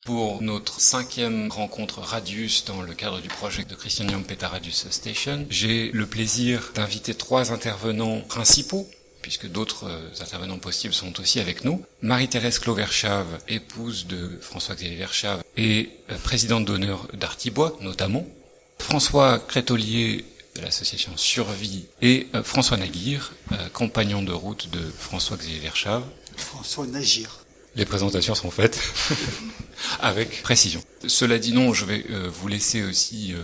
pour notre 5e rencontre Radius dans le cadre du projet de Christian Jampeta Radius Station. J'ai le plaisir d'inviter 3 intervenants principaux, puisque d'autres intervenants possibles sont aussi avec nous. Marie-Thérèse Clos-Verschave, épouse de François-Xavier Verschave et présidente d'honneur d'Artibois notamment. François Crétolier de l'association Survie et François Naguir, compagnon de route de François-Xavier Verschave. François Nagir. Les présentations sont faites avec précision. Cela dit, non, je vais vous laisser aussi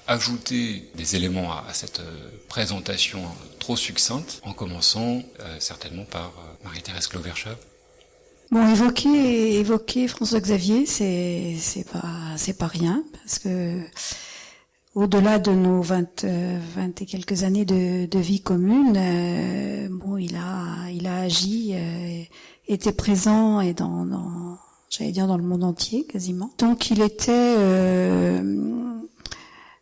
ajouter des éléments à cette présentation trop succincte, en commençant certainement par Marie-Thérèse Clos-Verschave. Bon, évoquer François-Xavier, c'est pas rien, parce que au-delà de nos 20 et quelques années de vie commune, il a agi, était présent et j'allais dire dans le monde entier quasiment. Donc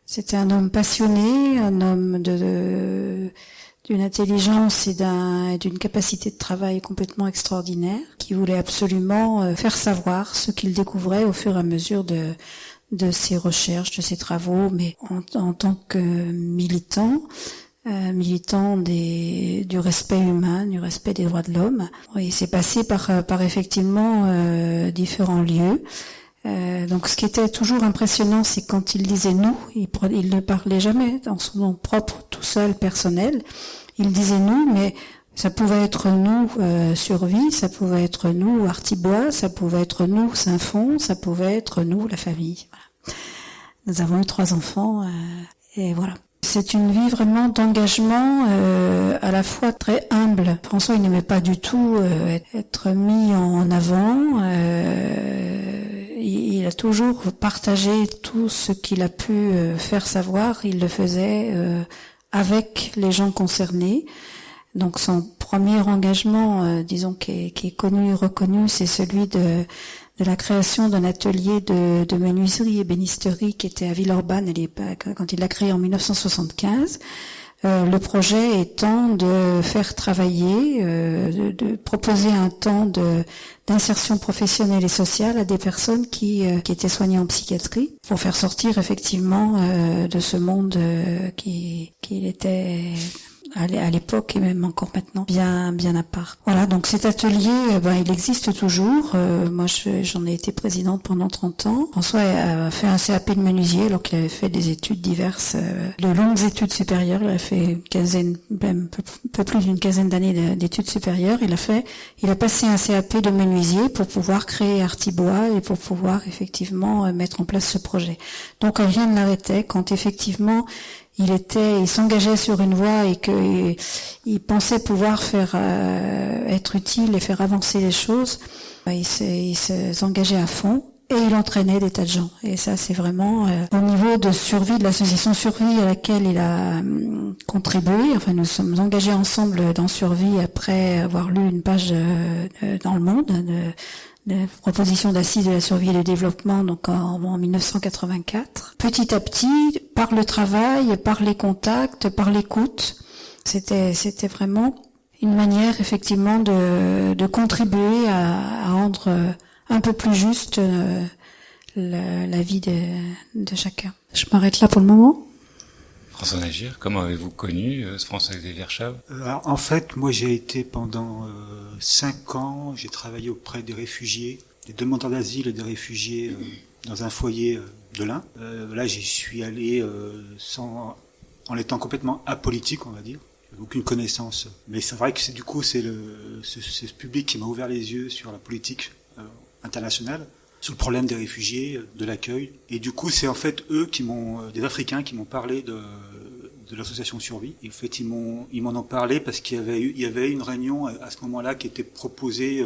c'était un homme passionné, un homme d'une intelligence et d'une capacité de travail complètement extraordinaire, qui voulait absolument faire savoir ce qu'il découvrait au fur et à mesure de ses recherches, de ses travaux, mais en tant que militant du respect humain, du respect des droits de l'homme. Il s'est passé par effectivement différents lieux. Donc ce qui était toujours impressionnant, c'est quand il disait nous, il ne parlait jamais dans son nom propre, tout seul, personnel. Il disait nous, mais ça pouvait être nous Survie, ça pouvait être nous Artibois, ça pouvait être nous Saint-Fond, ça pouvait être nous la famille. Voilà. Nous avons eu 3 enfants et voilà. C'est une vie vraiment d'engagement à la fois très humble. François, il n'aimait pas du tout être mis en avant. Il a toujours partagé tout ce qu'il a pu faire savoir. Il le faisait avec les gens concernés. Donc son premier engagement, disons, qui est connu et reconnu, c'est celui de la création d'un atelier de menuiserie et bénisterie qui était à Villeurbanne quand il l'a créé en 1975. Le projet étant de faire travailler, de proposer un temps d'insertion professionnelle et sociale à des personnes qui étaient soignées en psychiatrie, pour faire sortir effectivement de ce monde qui était à l'époque et même encore maintenant bien à part. Voilà, donc cet atelier, il existe toujours. Moi, j'en ai été présidente pendant 30 ans. François a fait un CAP de menuisier alors qu'il avait fait des études diverses, de longues études supérieures. Il a fait un peu plus d'une quinzaine d'années d'études supérieures. Il a passé un CAP de menuisier pour pouvoir créer Artibois et pour pouvoir effectivement mettre en place ce projet. Donc rien ne l'arrêtait quand effectivement il s'engageait sur une voie et il pensait pouvoir être utile et faire avancer les choses. Il s'engageait à fond et il entraînait des tas de gens. Et ça, c'est vraiment au niveau de Survie, de l'association Survie à laquelle il a contribué. Enfin, nous sommes engagés ensemble dans Survie après avoir lu une page dans Le Monde de proposition d'assises de la survie et du développement, donc en 1984. Petit à petit, par le travail, par les contacts, par l'écoute, c'était vraiment une manière effectivement de contribuer à rendre un peu plus juste la vie de chacun. Je m'arrête là pour le moment. François Nagir, comment avez-vous connu François-Xavier Verschave ? En fait, moi j'ai été pendant 5 ans, j'ai travaillé auprès des réfugiés, des demandeurs d'asile et des réfugiés dans un foyer de l'Ain. Là, j'y suis allé en étant complètement apolitique, on va dire. Aucune connaissance. Mais c'est vrai que c'est ce public qui m'a ouvert les yeux sur la politique internationale, sur le problème des réfugiés, de l'accueil. Et du coup, c'est en fait eux des Africains qui m'ont parlé de l'association Survie. Et en fait, ils m'en ont parlé parce qu'il y avait une réunion à ce moment-là qui était proposée,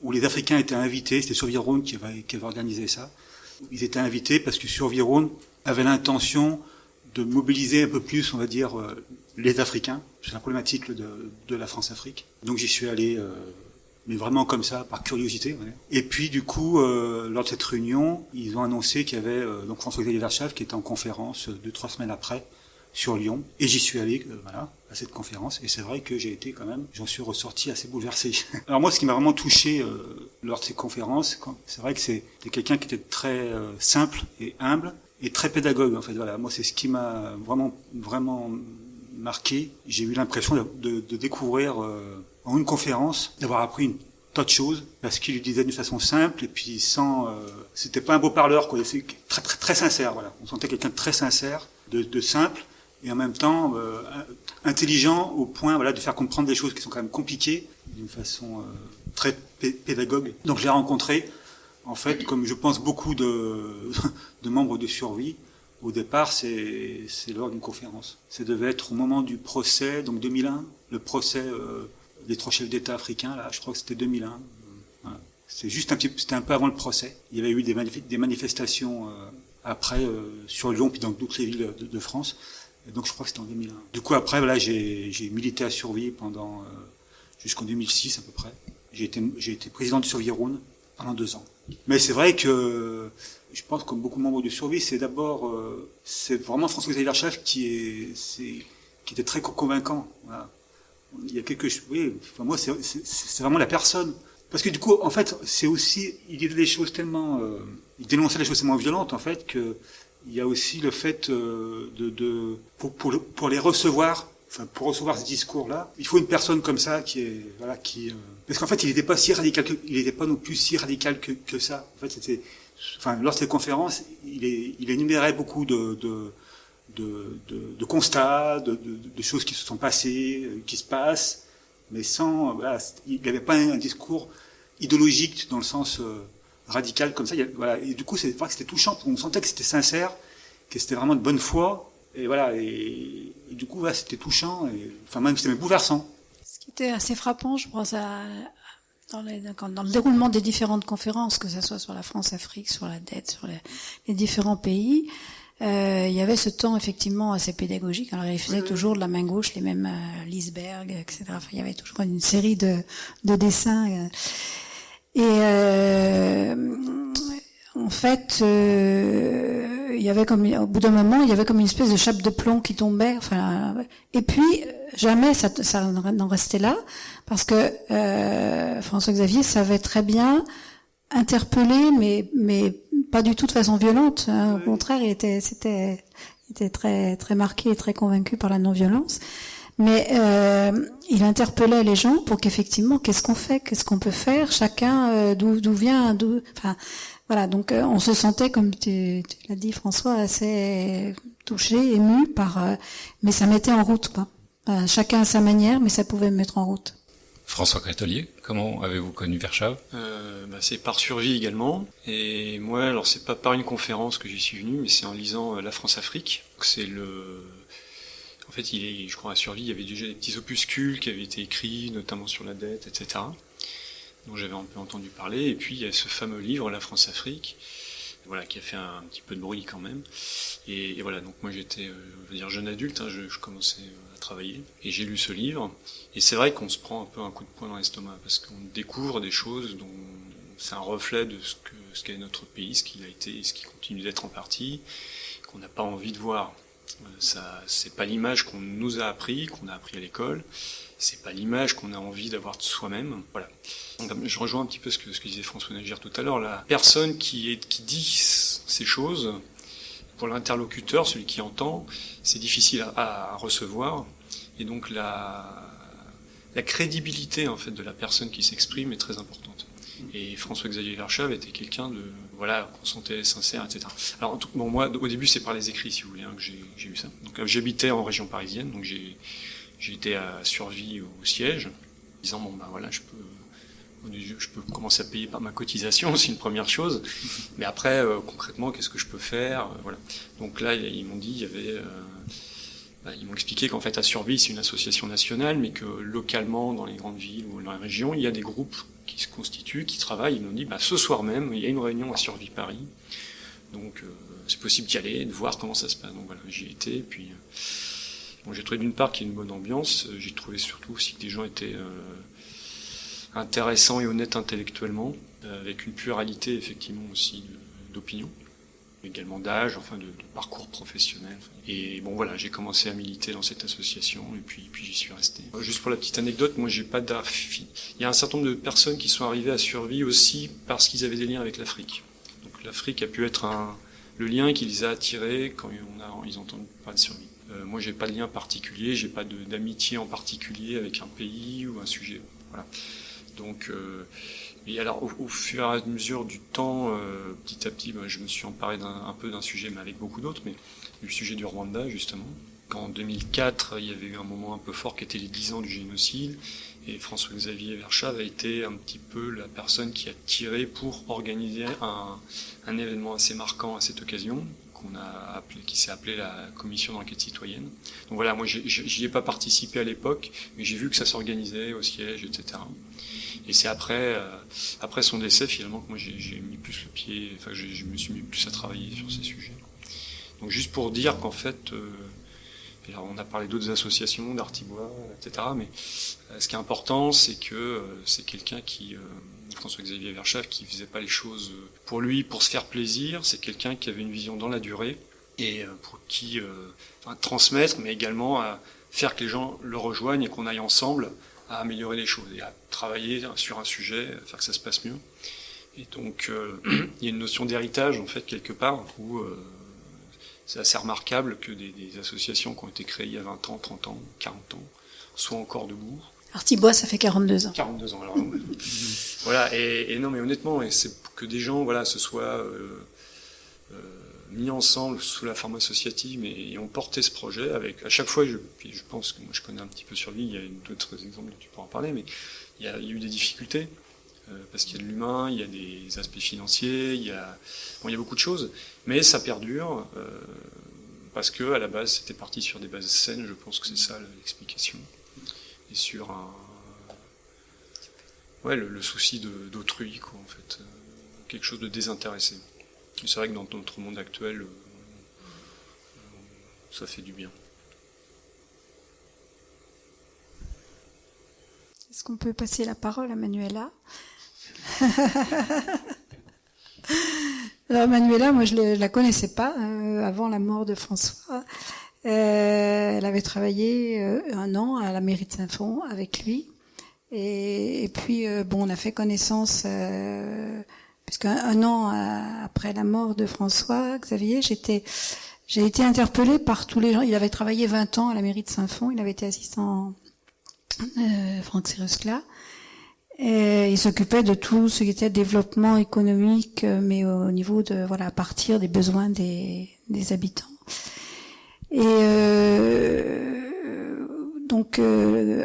où les Africains étaient invités. C'était Survie Rhône qui avait organisé ça. Ils étaient invités parce que Survie Rhône avait l'intention de mobiliser un peu plus, on va dire, les Africains sur la problématique de la France-Afrique. Donc j'y suis allé, mais vraiment comme ça, par curiosité. Ouais. Et puis du coup, lors de cette réunion, ils ont annoncé qu'il y avait donc François-Xavier Verschave qui était en conférence 2-3 semaines après sur Lyon. Et j'y suis allé, à cette conférence. Et c'est vrai que j'en suis ressorti assez bouleversé. Alors moi, ce qui m'a vraiment touché lors de ces conférences, c'est vrai que c'était quelqu'un qui était très simple et humble et très pédagogue. En fait, voilà, moi, c'est ce qui m'a vraiment marqué. J'ai eu l'impression de découvrir en une conférence, d'avoir appris une tas de choses, parce qu'il le disait d'une façon simple et puis c'était pas un beau parleur, quoi. C'est très très très sincère, voilà. On sentait quelqu'un de très sincère, de simple et en même temps intelligent au point, voilà, de faire comprendre des choses qui sont quand même compliquées d'une façon très pédagogue. Donc je l'ai rencontré, en fait, comme je pense beaucoup de membres de Survie. Au départ, c'est lors d'une conférence. Ça devait être au moment du procès, donc 2001, le procès des 3 chefs d'État africains, là, je crois que c'était 2001. Voilà. C'était un peu avant le procès. Il y avait eu des manifestations après sur Lyon puis dans toutes les villes de France. Et donc je crois que c'était en 2001. Du coup après, voilà, j'ai milité à Survie pendant jusqu'en 2006 à peu près. J'ai été président du Survie Rhône pendant 2 ans. Mais c'est vrai que je pense, comme beaucoup de membres de Survie, c'est vraiment François-Xavier Verschaff qui était très convaincant. Voilà. Il y a moi, c'est vraiment la personne. Parce que du coup, en fait, c'est aussi, il disait des choses tellement, il dénonçait les choses tellement violentes, en fait, que il y a aussi le fait pour les recevoir, enfin, pour recevoir ce discours-là, il faut une personne comme ça parce qu'en fait, il n'était pas non plus si radical que ça. En fait, lors de ces conférences, il énumérait beaucoup de constats, de choses qui se sont passées, qui se passent, mais il n'avait pas un discours idéologique dans le sens radical comme ça. Et du coup, c'est vrai que c'était touchant. On sentait que c'était sincère, que c'était vraiment de bonne foi, et voilà. Et du coup, c'était touchant, même c'était même bouleversant. Ce qui était assez frappant, je pense, dans le déroulement des différentes conférences, que ce soit sur la France-Afrique, sur la dette, sur les différents pays. Il y avait ce temps effectivement assez pédagogique. Alors il faisait toujours de la main gauche les mêmes Liseberg, etc. Enfin, il y avait toujours une série de dessins. En fait, il y avait au bout d'un moment, il y avait comme une espèce de chape de plomb qui tombait. Enfin, et puis jamais ça n'en restait là, parce que François-Xavier savait très bien interpeller, mais pas du tout de façon violente. Hein. Au contraire, il était très très marqué et très convaincu par la non-violence. Mais il interpellait les gens pour qu'effectivement, qu'est-ce qu'on fait, qu'est-ce qu'on peut faire, chacun d'où vient, enfin voilà. Donc on se sentait, comme tu l'as dit, François, assez touché, ému mais ça mettait en route, quoi. Chacun à sa manière, mais ça pouvait me mettre en route. François Crételier, comment avez-vous connu Verschaff ? C'est par Survie également. Et moi, alors c'est pas par une conférence que j'y suis venu, mais c'est en lisant La France-Afrique. En fait, je crois à Survie, il y avait déjà des petits opuscules qui avaient été écrits, notamment sur la dette, etc., dont j'avais un peu entendu parler. Et puis il y a ce fameux livre, La France-Afrique, voilà, qui a fait un petit peu de bruit quand même. Et voilà, donc moi j'étais, jeune adulte, hein, je commençais à travailler, et j'ai lu ce livre. Et c'est vrai qu'on se prend un peu un coup de poing dans l'estomac, parce qu'on découvre des choses dont c'est un reflet de ce qu'est notre pays, ce qu'il a été et ce qui continue d'être en partie, qu'on n'a pas envie de voir. Ça, c'est pas l'image qu'on nous a appris, qu'on a appris à l'école. C'est pas l'image qu'on a envie d'avoir de soi-même. Voilà. Donc, je rejoins un petit peu ce que disait François Nagir tout à l'heure. La personne qui dit ces choses, pour l'interlocuteur, celui qui entend, c'est difficile à recevoir. Et donc la crédibilité en fait de la personne qui s'exprime est très importante. Et François-Xavier Verschaff était quelqu'un qu'on sentait sincère, etc. Alors moi, au début, c'est par les écrits, si vous voulez, que j'ai eu ça. Donc j'habitais en région parisienne, donc j'ai été à Survie au siège, disant je peux commencer à payer par ma cotisation, c'est une première chose. Mais après, concrètement, qu'est-ce que je peux faire, voilà. Donc là, ils m'ont dit, ils m'ont expliqué qu'en fait, à Survie, c'est une association nationale, mais que localement, dans les grandes villes ou dans la région, il y a des groupes qui se constituent, qui travaillent. Ils m'ont dit, ce soir même, il y a une réunion à Survie Paris. Donc, c'est possible d'y aller, de voir comment ça se passe. Donc voilà, j'y étais. Et puis, j'ai trouvé d'une part qu'il y a une bonne ambiance. J'ai trouvé surtout aussi que les gens étaient intéressants et honnêtes intellectuellement, avec une pluralité, effectivement, aussi d'opinions. également d'âge, enfin de parcours professionnel. Et bon voilà, j'ai commencé à militer dans cette association et puis j'y suis resté. Juste pour la petite anecdote, moi j'ai pas d'affi. Il y a un certain nombre de personnes qui sont arrivées à Survie aussi parce qu'ils avaient des liens avec l'Afrique. Donc l'Afrique a pu être le lien qui les a attirés quand ils entendent parler de Survie. Moi j'ai pas de lien particulier, j'ai pas d'amitié en particulier avec un pays ou un sujet. Voilà. Donc et alors, au fur et à mesure du temps, petit à petit, je me suis emparé un peu d'un sujet, mais avec beaucoup d'autres, mais le sujet du Rwanda, justement. En 2004, il y avait eu un moment un peu fort qui était les 10 ans du génocide, et François-Xavier Verschave a été un petit peu la personne qui a tiré pour organiser un événement assez marquant à cette occasion, qui s'est appelé la commission d'enquête citoyenne. Donc voilà, moi j'y ai pas participé à l'époque, mais j'ai vu que ça s'organisait au siège, etc. Et c'est après son décès finalement que moi j'ai mis plus le pied, enfin je me suis mis plus à travailler sur ces sujets. Donc juste pour dire qu'en fait, alors on a parlé d'autres associations, d'Artibois, etc. Mais ce qui est important, c'est que c'est quelqu'un qui, François-Xavier Verschave, qui faisait pas les choses pour lui, pour se faire plaisir. C'est quelqu'un qui avait une vision dans la durée et pour qui transmettre, mais également à faire que les gens le rejoignent et qu'on aille ensemble à améliorer les choses et à travailler sur un sujet, à faire que ça se passe mieux. Et donc, il y a une notion d'héritage, en fait, quelque part, où c'est assez remarquable que des associations qui ont été créées il y a 20 ans, 30 ans, 40 ans, soient encore debout. Artibois, ça fait 42 ans. 42 ans, alors. Voilà, et non, mais honnêtement, et c'est que des gens, voilà, se soient mis ensemble sous la forme associative et ont porté ce projet avec, à chaque fois, je pense que moi je connais un petit peu Survie, il y a d'autres exemples dont tu pourras en parler, mais il y a eu des difficultés, parce qu'il y a de l'humain, il y a des aspects financiers, il y a beaucoup de choses, mais ça perdure, parce que à la base c'était parti sur des bases saines, je pense que c'est ça l'explication, et sur le souci d'autrui, quoi, en fait, quelque chose de désintéressé. C'est vrai que dans notre monde actuel, ça fait du bien. Est-ce qu'on peut passer la parole à Manuela? Alors Manuela, moi je la connaissais pas avant la mort de François. Elle avait travaillé 1 an à la mairie de Saint-Fond avec lui. Et puis on a fait connaissance... Puisqu'un an après la mort de François Xavier, j'ai été interpellée par tous les gens. Il avait travaillé 20 ans à la mairie de Saint-Fond. Il avait été assistant Franck Seruscla. Et il s'occupait de tout ce qui était développement économique, mais au niveau de, à partir des besoins des habitants. Et donc,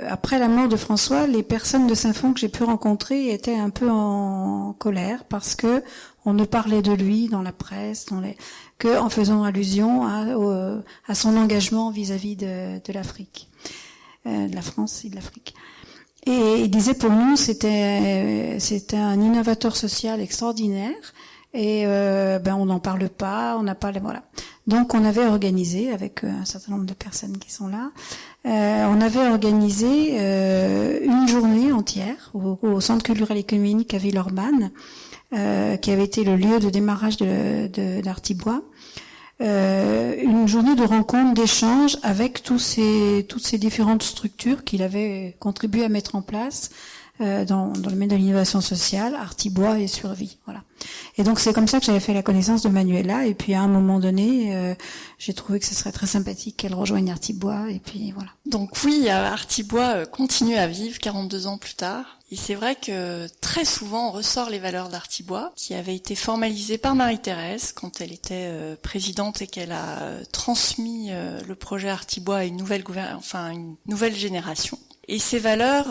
après la mort de François, les personnes de Saint-Fond que j'ai pu rencontrer étaient un peu en colère parce que on ne parlait de lui dans la presse, que en faisant allusion à son engagement vis-à-vis de l'Afrique, de la France et de l'Afrique. Et il disait pour nous c'était un innovateur social extraordinaire. Et on n'en parle pas, on n'a pas voilà. Donc on avait organisé avec un certain nombre de personnes qui sont là, on avait organisé une journée entière au Centre culturel économique à Villeurbanne, qui avait été le lieu de démarrage d'Artibois. Une journée de rencontre, d'échange avec toutes ces différentes structures qu'il avait contribué à mettre en place dans le domaine de l'innovation sociale, Artibois et Survie, voilà. Et donc c'est comme ça que j'avais fait la connaissance de Manuela, et puis à un moment donné, j'ai trouvé que ce serait très sympathique qu'elle rejoigne Artibois, et puis voilà. Donc oui, Artibois continue à vivre 42 ans plus tard, et c'est vrai que très souvent on ressort les valeurs d'Artibois, qui avaient été formalisées par Marie-Thérèse quand elle était présidente et qu'elle a transmis le projet Artibois à une nouvelle génération. Et ces valeurs,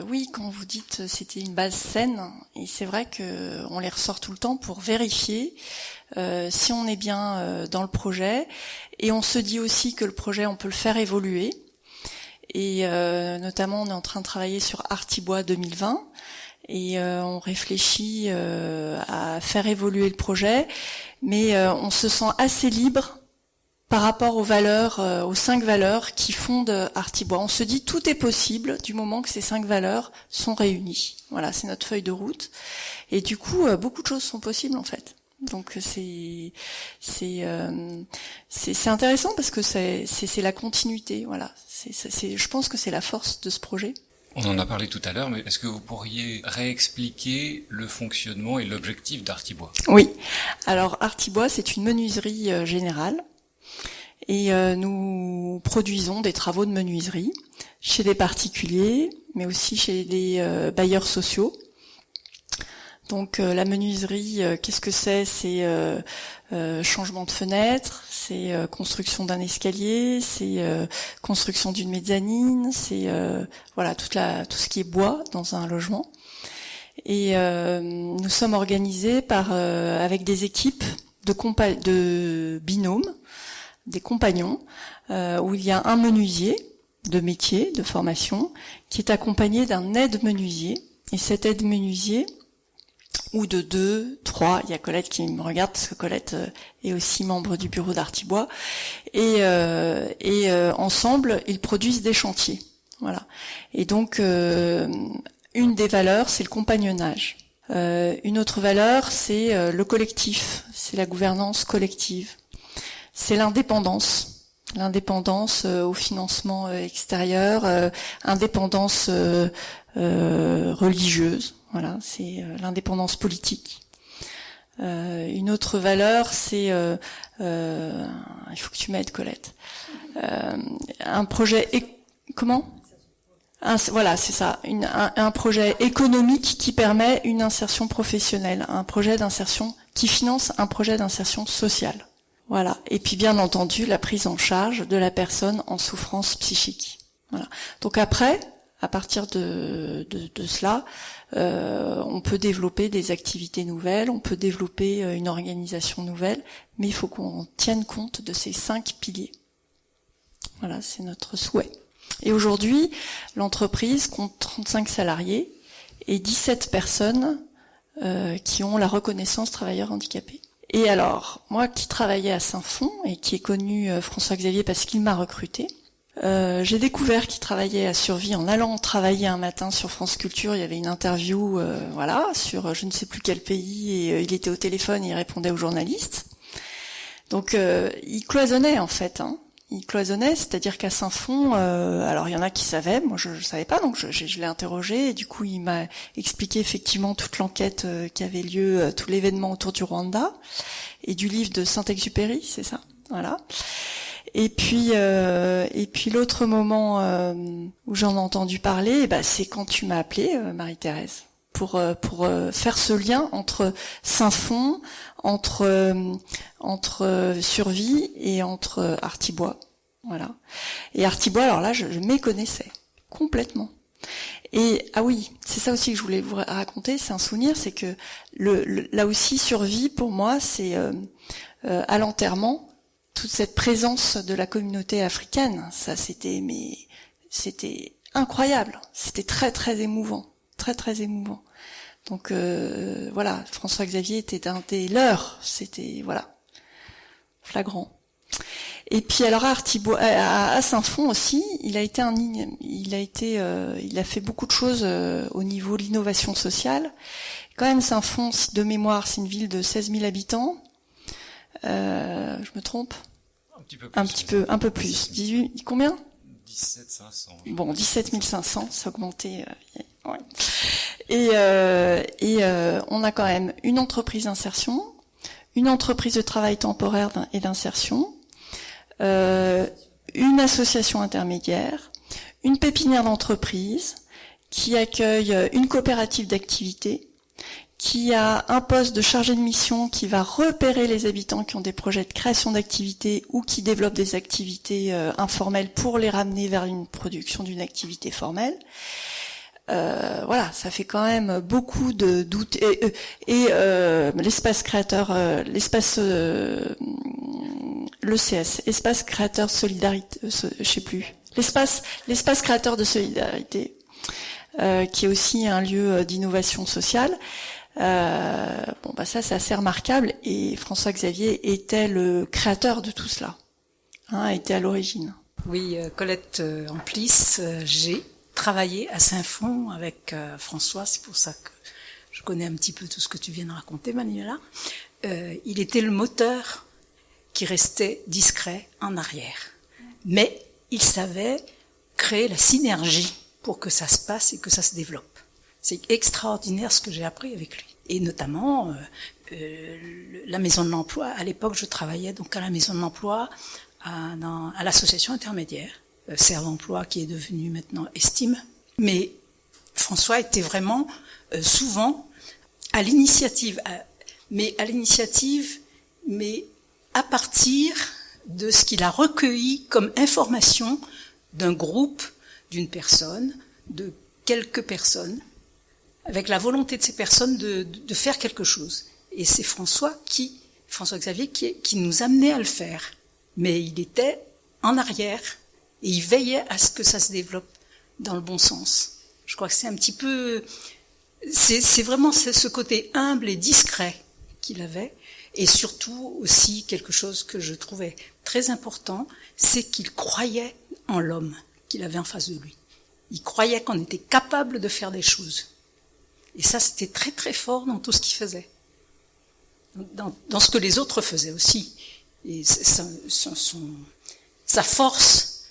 oui, quand vous dites c'était une base saine, et c'est vrai que on les ressort tout le temps pour vérifier si on est bien dans le projet, et on se dit aussi que le projet on peut le faire évoluer. Et notamment on est en train de travailler sur Artibois 2020 et on réfléchit à faire évoluer le projet, mais on se sent assez libre par rapport aux valeurs, aux 5 valeurs qui fondent Artibois. On se dit tout est possible du moment que ces 5 valeurs sont réunies. Voilà, c'est notre feuille de route. Et du coup, beaucoup de choses sont possibles en fait. Donc c'est intéressant parce que c'est la continuité. Voilà. Je pense que c'est la force de ce projet. On en a parlé tout à l'heure, mais est-ce que vous pourriez réexpliquer le fonctionnement et l'objectif d'Artibois ? Oui. Alors Artibois, c'est une menuiserie générale et nous produisons des travaux de menuiserie chez des particuliers, mais aussi chez des bailleurs sociaux. Donc la menuiserie, qu'est-ce que c'est ? C'est changement de fenêtre, c'est construction d'un escalier, c'est construction d'une mezzanine, c'est voilà tout ce qui est bois dans un logement. Et nous sommes organisés avec des équipes de binômes, des compagnons, où il y a un menuisier de métier, de formation, qui est accompagné d'un aide-menuisier. Et cet aide-menuisier, ou de 2, 3, il y a Colette qui me regarde parce que Colette est aussi membre du bureau d'Artibois, et ensemble ils produisent des chantiers, voilà. Et donc une des valeurs c'est le compagnonnage, une autre valeur c'est le collectif, c'est la gouvernance collective, c'est l'indépendance au financement extérieur, indépendance religieuse. Voilà, c'est l'indépendance politique. Une autre valeur, c'est il faut que tu m'aides, Colette. Un projet voilà, c'est ça. Un projet économique qui permet une insertion professionnelle, un projet d'insertion qui finance un projet d'insertion sociale. Voilà. Et puis bien entendu, la prise en charge de la personne en souffrance psychique. Voilà. Donc après, à partir de cela, on peut développer des activités nouvelles, on peut développer une organisation nouvelle, mais il faut qu'on tienne compte de ces 5 piliers. Voilà, c'est notre souhait. Et aujourd'hui, l'entreprise compte 35 salariés et 17 personnes qui ont la reconnaissance travailleurs handicapés. Et alors, moi qui travaillais à Saint-Fond et qui ai connu François-Xavier parce qu'il m'a recruté, j'ai découvert qu'il travaillait à Survie en allant travailler un matin sur France Culture. Il y avait une interview, sur je ne sais plus quel pays, et il était au téléphone, il répondait aux journalistes. Donc il cloisonnait en fait. Il cloisonnait, c'est-à-dire qu'à Saint-Fond, alors il y en a qui savaient, moi je savais pas, donc je l'ai interrogé et du coup il m'a expliqué effectivement toute l'enquête qui avait lieu, tout l'événement autour du Rwanda et du livre de Saint-Exupéry, c'est ça, voilà. Et puis l'autre moment où j'en ai entendu parler, c'est quand tu m'as appelée, Marie-Thérèse, pour faire ce lien entre Saint-Fond, entre Survie et entre Artibois, voilà. Et Artibois, alors là, je méconnaissais complètement. Et ah oui, c'est ça aussi que je voulais vous raconter, c'est un souvenir, c'est que là aussi Survie pour moi, c'est à l'enterrement. Toute cette présence de la communauté africaine, ça c'était incroyable, c'était très très émouvant, très très émouvant. Donc voilà, François-Xavier était un des leurs, c'était voilà, flagrant. Et puis alors à Saint-Fond aussi, il a fait beaucoup de choses au niveau de l'innovation sociale. Quand même Saint-Fond, de mémoire, c'est une ville de 16 000 habitants. Je me trompe? Un peu plus. 18, combien? 17 500. Bon, 17 500, ça a augmenté. Ouais. Et on a quand même une entreprise d'insertion, une entreprise de travail temporaire et d'insertion, une association intermédiaire, une pépinière d'entreprise qui accueille une coopérative d'activité, qui a un poste de chargé de mission qui va repérer les habitants qui ont des projets de création d'activités ou qui développent des activités informelles pour les ramener vers une production d'une activité formelle. Voilà, ça fait quand même beaucoup de doutes. Et l'espace créateur, l'ECS, espace créateur solidarité, je sais plus, l'espace créateur de solidarité, qui est aussi un lieu d'innovation sociale. Ça c'est assez remarquable et François-Xavier était le créateur de tout cela, était à l'origine. Oui, Colette Amplis, j'ai travaillé à Saint-Fond avec François, c'est pour ça que je connais un petit peu tout ce que tu viens de raconter, Manuela. il était le moteur qui restait discret en arrière. Mais il savait créer la synergie pour que ça se passe et que ça se développe. C'est extraordinaire ce que j'ai appris avec lui. Et notamment, la Maison de l'Emploi, à l'époque je travaillais donc à la Maison de l'Emploi, à l'association intermédiaire, Serre d'Emploi qui est devenue maintenant Estime. Mais François était vraiment souvent à l'initiative, mais à partir de ce qu'il a recueilli comme information d'un groupe, d'une personne, de quelques personnes, avec la volonté de ces personnes de faire quelque chose. Et c'est François Xavier qui nous amenait à le faire. Mais il était en arrière et il veillait à ce que ça se développe dans le bon sens. Je crois que c'est un petit peu... C'est vraiment ce côté humble et discret qu'il avait. Et surtout aussi quelque chose que je trouvais très important, c'est qu'il croyait en l'homme qu'il avait en face de lui. Il croyait qu'on était capable de faire des choses. Et ça, c'était très très fort dans tout ce qu'il faisait. Dans ce que les autres faisaient aussi. Et sa force,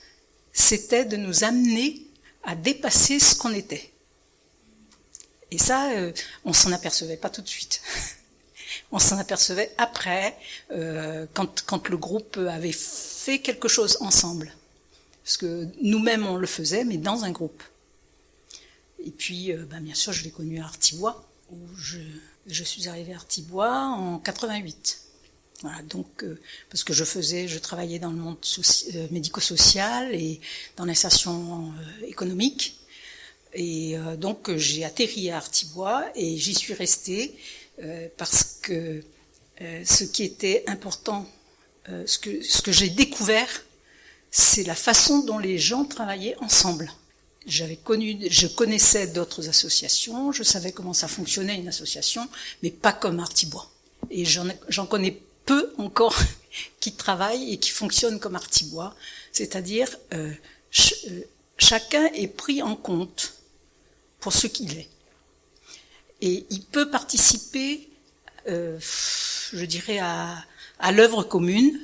c'était de nous amener à dépasser ce qu'on était. Et ça, on s'en apercevait pas tout de suite. On s'en apercevait après, quand le groupe avait fait quelque chose ensemble. Parce que nous-mêmes, on le faisait, mais dans un groupe. Et puis, bien sûr, je l'ai connu à Artibois, où je suis arrivée à Artibois en 88. Voilà, donc, parce que je travaillais dans le monde médico-social et dans l'insertion économique. Et donc, j'ai atterri à Artibois et j'y suis restée parce que ce qui était important, ce que j'ai découvert, c'est la façon dont les gens travaillaient ensemble. Je connaissais d'autres associations, je savais comment ça fonctionnait une association, mais pas comme Artibois. Et j'en connais peu encore qui travaillent et qui fonctionnent comme Artibois, c'est-à-dire chacun est pris en compte pour ce qu'il est. Et il peut participer, je dirais, à l'œuvre commune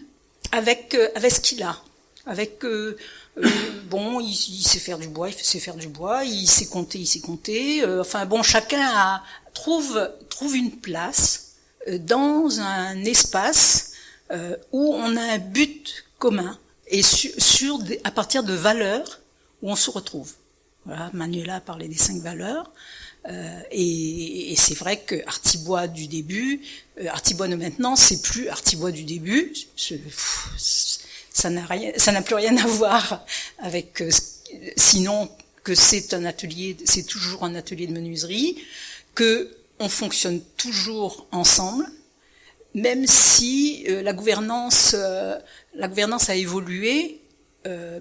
avec ce qu'il a. Il sait faire du bois, il sait compter, chacun trouve une place dans un espace où on a un but commun et à partir de valeurs où on se retrouve. Voilà, Manuela a parlé des 5 valeurs. Et c'est vrai que Artibois du début, Artibois de maintenant, c'est plus Artibois du début. Ça n'a plus rien à voir avec sinon que c'est toujours un atelier de menuiserie, que on fonctionne toujours ensemble, même si la gouvernance a évolué,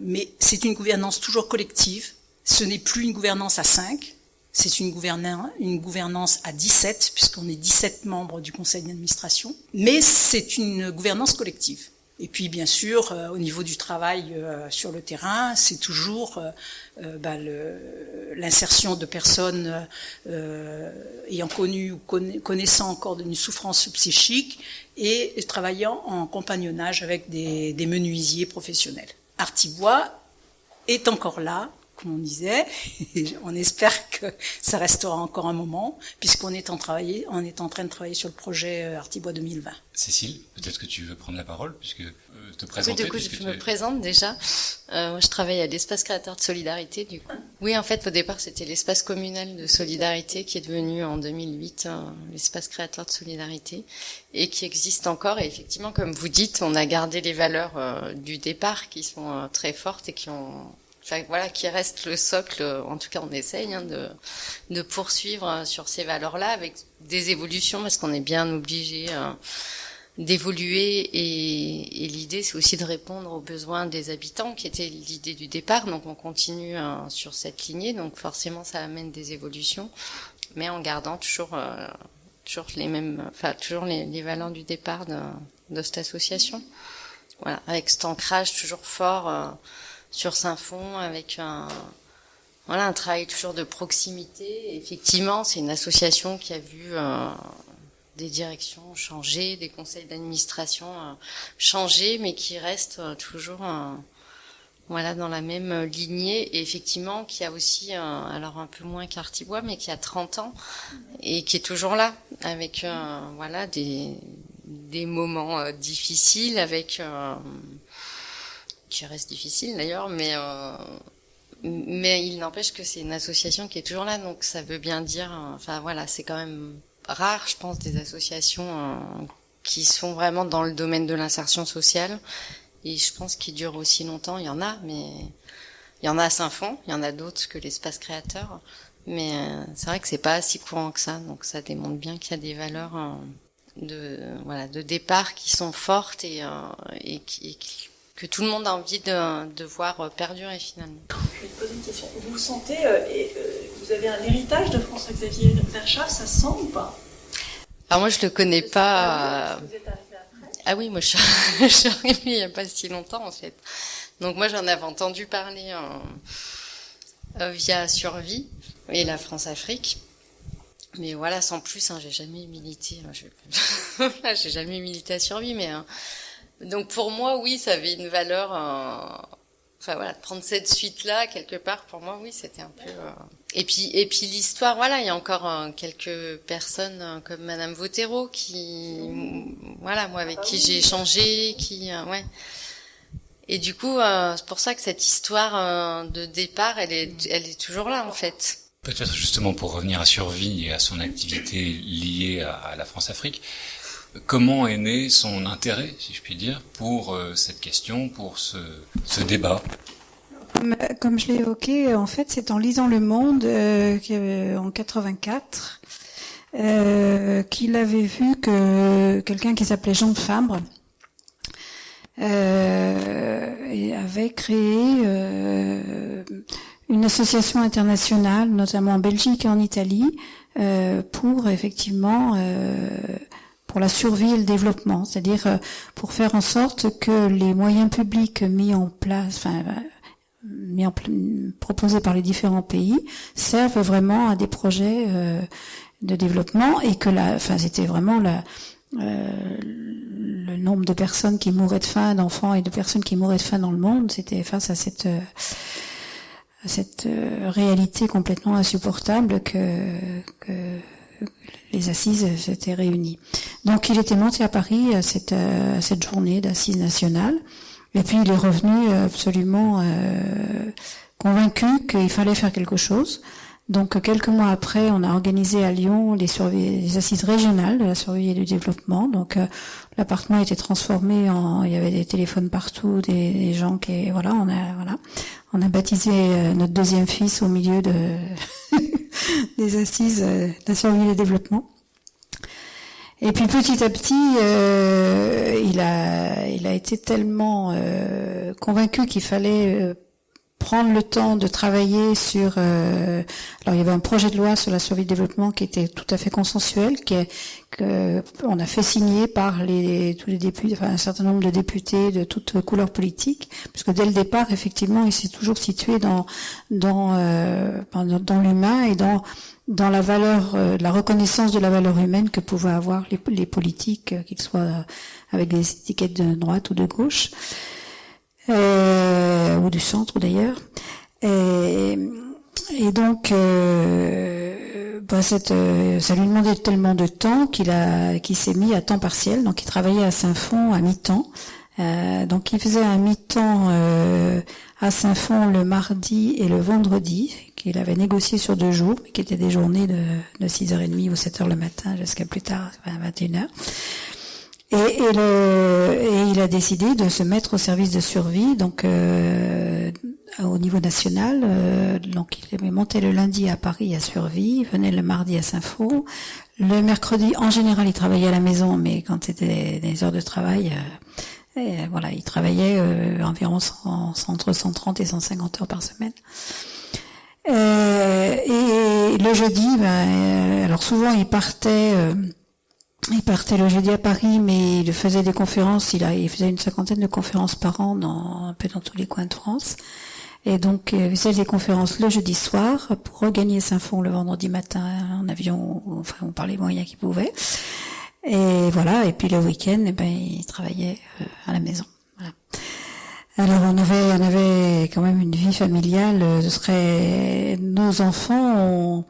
mais c'est une gouvernance toujours collective. Ce n'est plus une gouvernance à 5, c'est une gouvernance à 17, puisqu'on est 17 membres du conseil d'administration, mais c'est une gouvernance collective. Et puis bien sûr, au niveau du travail sur le terrain, c'est toujours l'insertion de personnes ayant connu ou connaissant encore d'une souffrance psychique et travaillant en compagnonnage avec des menuisiers professionnels. Artibois est encore là, comme on disait, et on espère que ça restera encore un moment, puisqu'on est en train de travailler sur le projet Artibois 2020. Cécile, peut-être que tu veux prendre la parole, puisque te présenter. Oui, du coup, je me présente déjà. Moi, je travaille à l'espace créateur de solidarité, du coup. Oui, en fait, au départ, c'était l'espace communal de solidarité qui est devenu en 2008 l'espace créateur de solidarité et qui existe encore. Et effectivement, comme vous dites, on a gardé les valeurs du départ qui sont très fortes et qui reste le socle. En tout cas, on essaye de poursuivre sur ces valeurs-là avec des évolutions parce qu'on est bien obligé d'évoluer et l'idée, c'est aussi de répondre aux besoins des habitants qui était l'idée du départ. Donc, on continue sur cette lignée. Donc, forcément, ça amène des évolutions, mais en gardant toujours les mêmes, toujours les valeurs du départ de cette association. Voilà, avec cet ancrage toujours fort. Sur Saint-Fond, avec un travail toujours de proximité. Effectivement, c'est une association qui a vu des directions changées, des conseils d'administration changés, mais qui restent toujours voilà, dans la même lignée, et effectivement qui a aussi, alors un peu moins qu'Artibois, mais qui a 30 ans et qui est toujours là, avec voilà des moments difficiles, avec qui restent difficiles d'ailleurs, mais il n'empêche que c'est une association qui est toujours là, donc ça veut bien dire, enfin voilà, c'est quand même rare, je pense, des associations qui sont vraiment dans le domaine de l'insertion sociale. Et je pense qu'il dure aussi longtemps. Il y en a, mais il y en a à Saint-Fond. Il y en a d'autres que l'Espace Créateur. Mais c'est vrai que c'est pas si courant que ça. Donc ça démontre bien qu'il y a des valeurs de départ qui sont fortes et que tout le monde a envie de voir perdurer finalement. Je vais te poser une question. Vous vous sentez, vous avez un héritage de François-Xavier Verschaff, ça se sent ou pas? Alors moi je le connais pas. Vous êtes arrivé après? Ah oui, moi je suis arrivée il y a pas si longtemps en fait. Donc moi j'en avais entendu parler via Survie et la France-Afrique. Mais voilà, sans plus, j'ai jamais milité. J'ai jamais milité à Survie, mais donc pour moi, oui, ça avait une valeur. Enfin voilà, de prendre cette suite-là quelque part, pour moi, oui, c'était un peu. Et puis l'histoire, voilà, il y a encore quelques personnes comme Madame Vautero qui, voilà, moi avec qui j'ai échangé, ouais. Et du coup, c'est pour ça que cette histoire de départ, elle est toujours là en fait. Peut-être justement pour revenir à Survie et à son activité liée à la France-Afrique, comment est né son intérêt, si je puis dire, pour cette question, pour ce débat? Comme je l'ai évoqué, en fait, c'est en lisant Le Monde en 84 qu'il avait vu que quelqu'un qui s'appelait Jean de Fabre avait créé une association internationale, notamment en Belgique et en Italie, pour effectivement pour la survie et le développement, c'est-à-dire pour faire en sorte que les moyens publics proposés par les différents pays servent vraiment à des projets de développement, et que c'était vraiment le nombre de personnes qui mouraient de faim, d'enfants et de personnes qui mouraient de faim dans le monde, c'était face à cette réalité complètement insupportable que les assises s'étaient réunies. Donc il était monté à Paris à cette journée d'assises nationales, et puis il est revenu absolument convaincu qu'il fallait faire quelque chose. Donc quelques mois après, on a organisé à Lyon les assises régionales de la survie et du développement. Donc l'appartement a été transformé il y avait des téléphones partout, des gens qui on a baptisé notre deuxième fils au milieu des assises de la survie et du développement. Et puis petit à petit, il a été tellement convaincu qu'il fallait prendre le temps de travailler sur. Alors il y avait un projet de loi sur la survie et le développement qui était tout à fait consensuel, que on a fait signer par tous les députés, un certain nombre de députés de toutes couleurs politiques, puisque dès le départ, effectivement, il s'est toujours situé dans l'humain et dans la valeur, la reconnaissance de la valeur humaine que pouvaient avoir les politiques, qu'ils soient avec des étiquettes de droite ou de gauche. Ou du centre d'ailleurs, et donc ça lui demandait tellement de temps qu'il s'est mis à temps partiel, donc il travaillait à Saint-Fond à mi-temps, donc il faisait un mi-temps à Saint-Fond le mardi et le vendredi, qu'il avait négocié sur 2 jours, mais qui étaient des journées de 6h30 ou 7h le matin jusqu'à plus tard, à 21h. Et il a décidé de se mettre au service de survie, donc au niveau national. Donc il montait le lundi à Paris à Survie, il venait le mardi à Saint-Fond. Le mercredi, en général, il travaillait à la maison, mais quand c'était des heures de travail, il travaillait environ entre 130 et 150 heures par semaine. Et le jeudi, alors souvent il partait le jeudi à Paris, mais il faisait des conférences, il faisait une 50aine de conférences par an un peu dans tous les coins de France. Et donc, il faisait des conférences le jeudi soir pour regagner Saint-Fond le vendredi matin en avion, on parlait moyens qu'il pouvait. Et voilà, et puis le week-end, il travaillait à la maison. Voilà. Alors on avait quand même une vie familiale. Nos enfants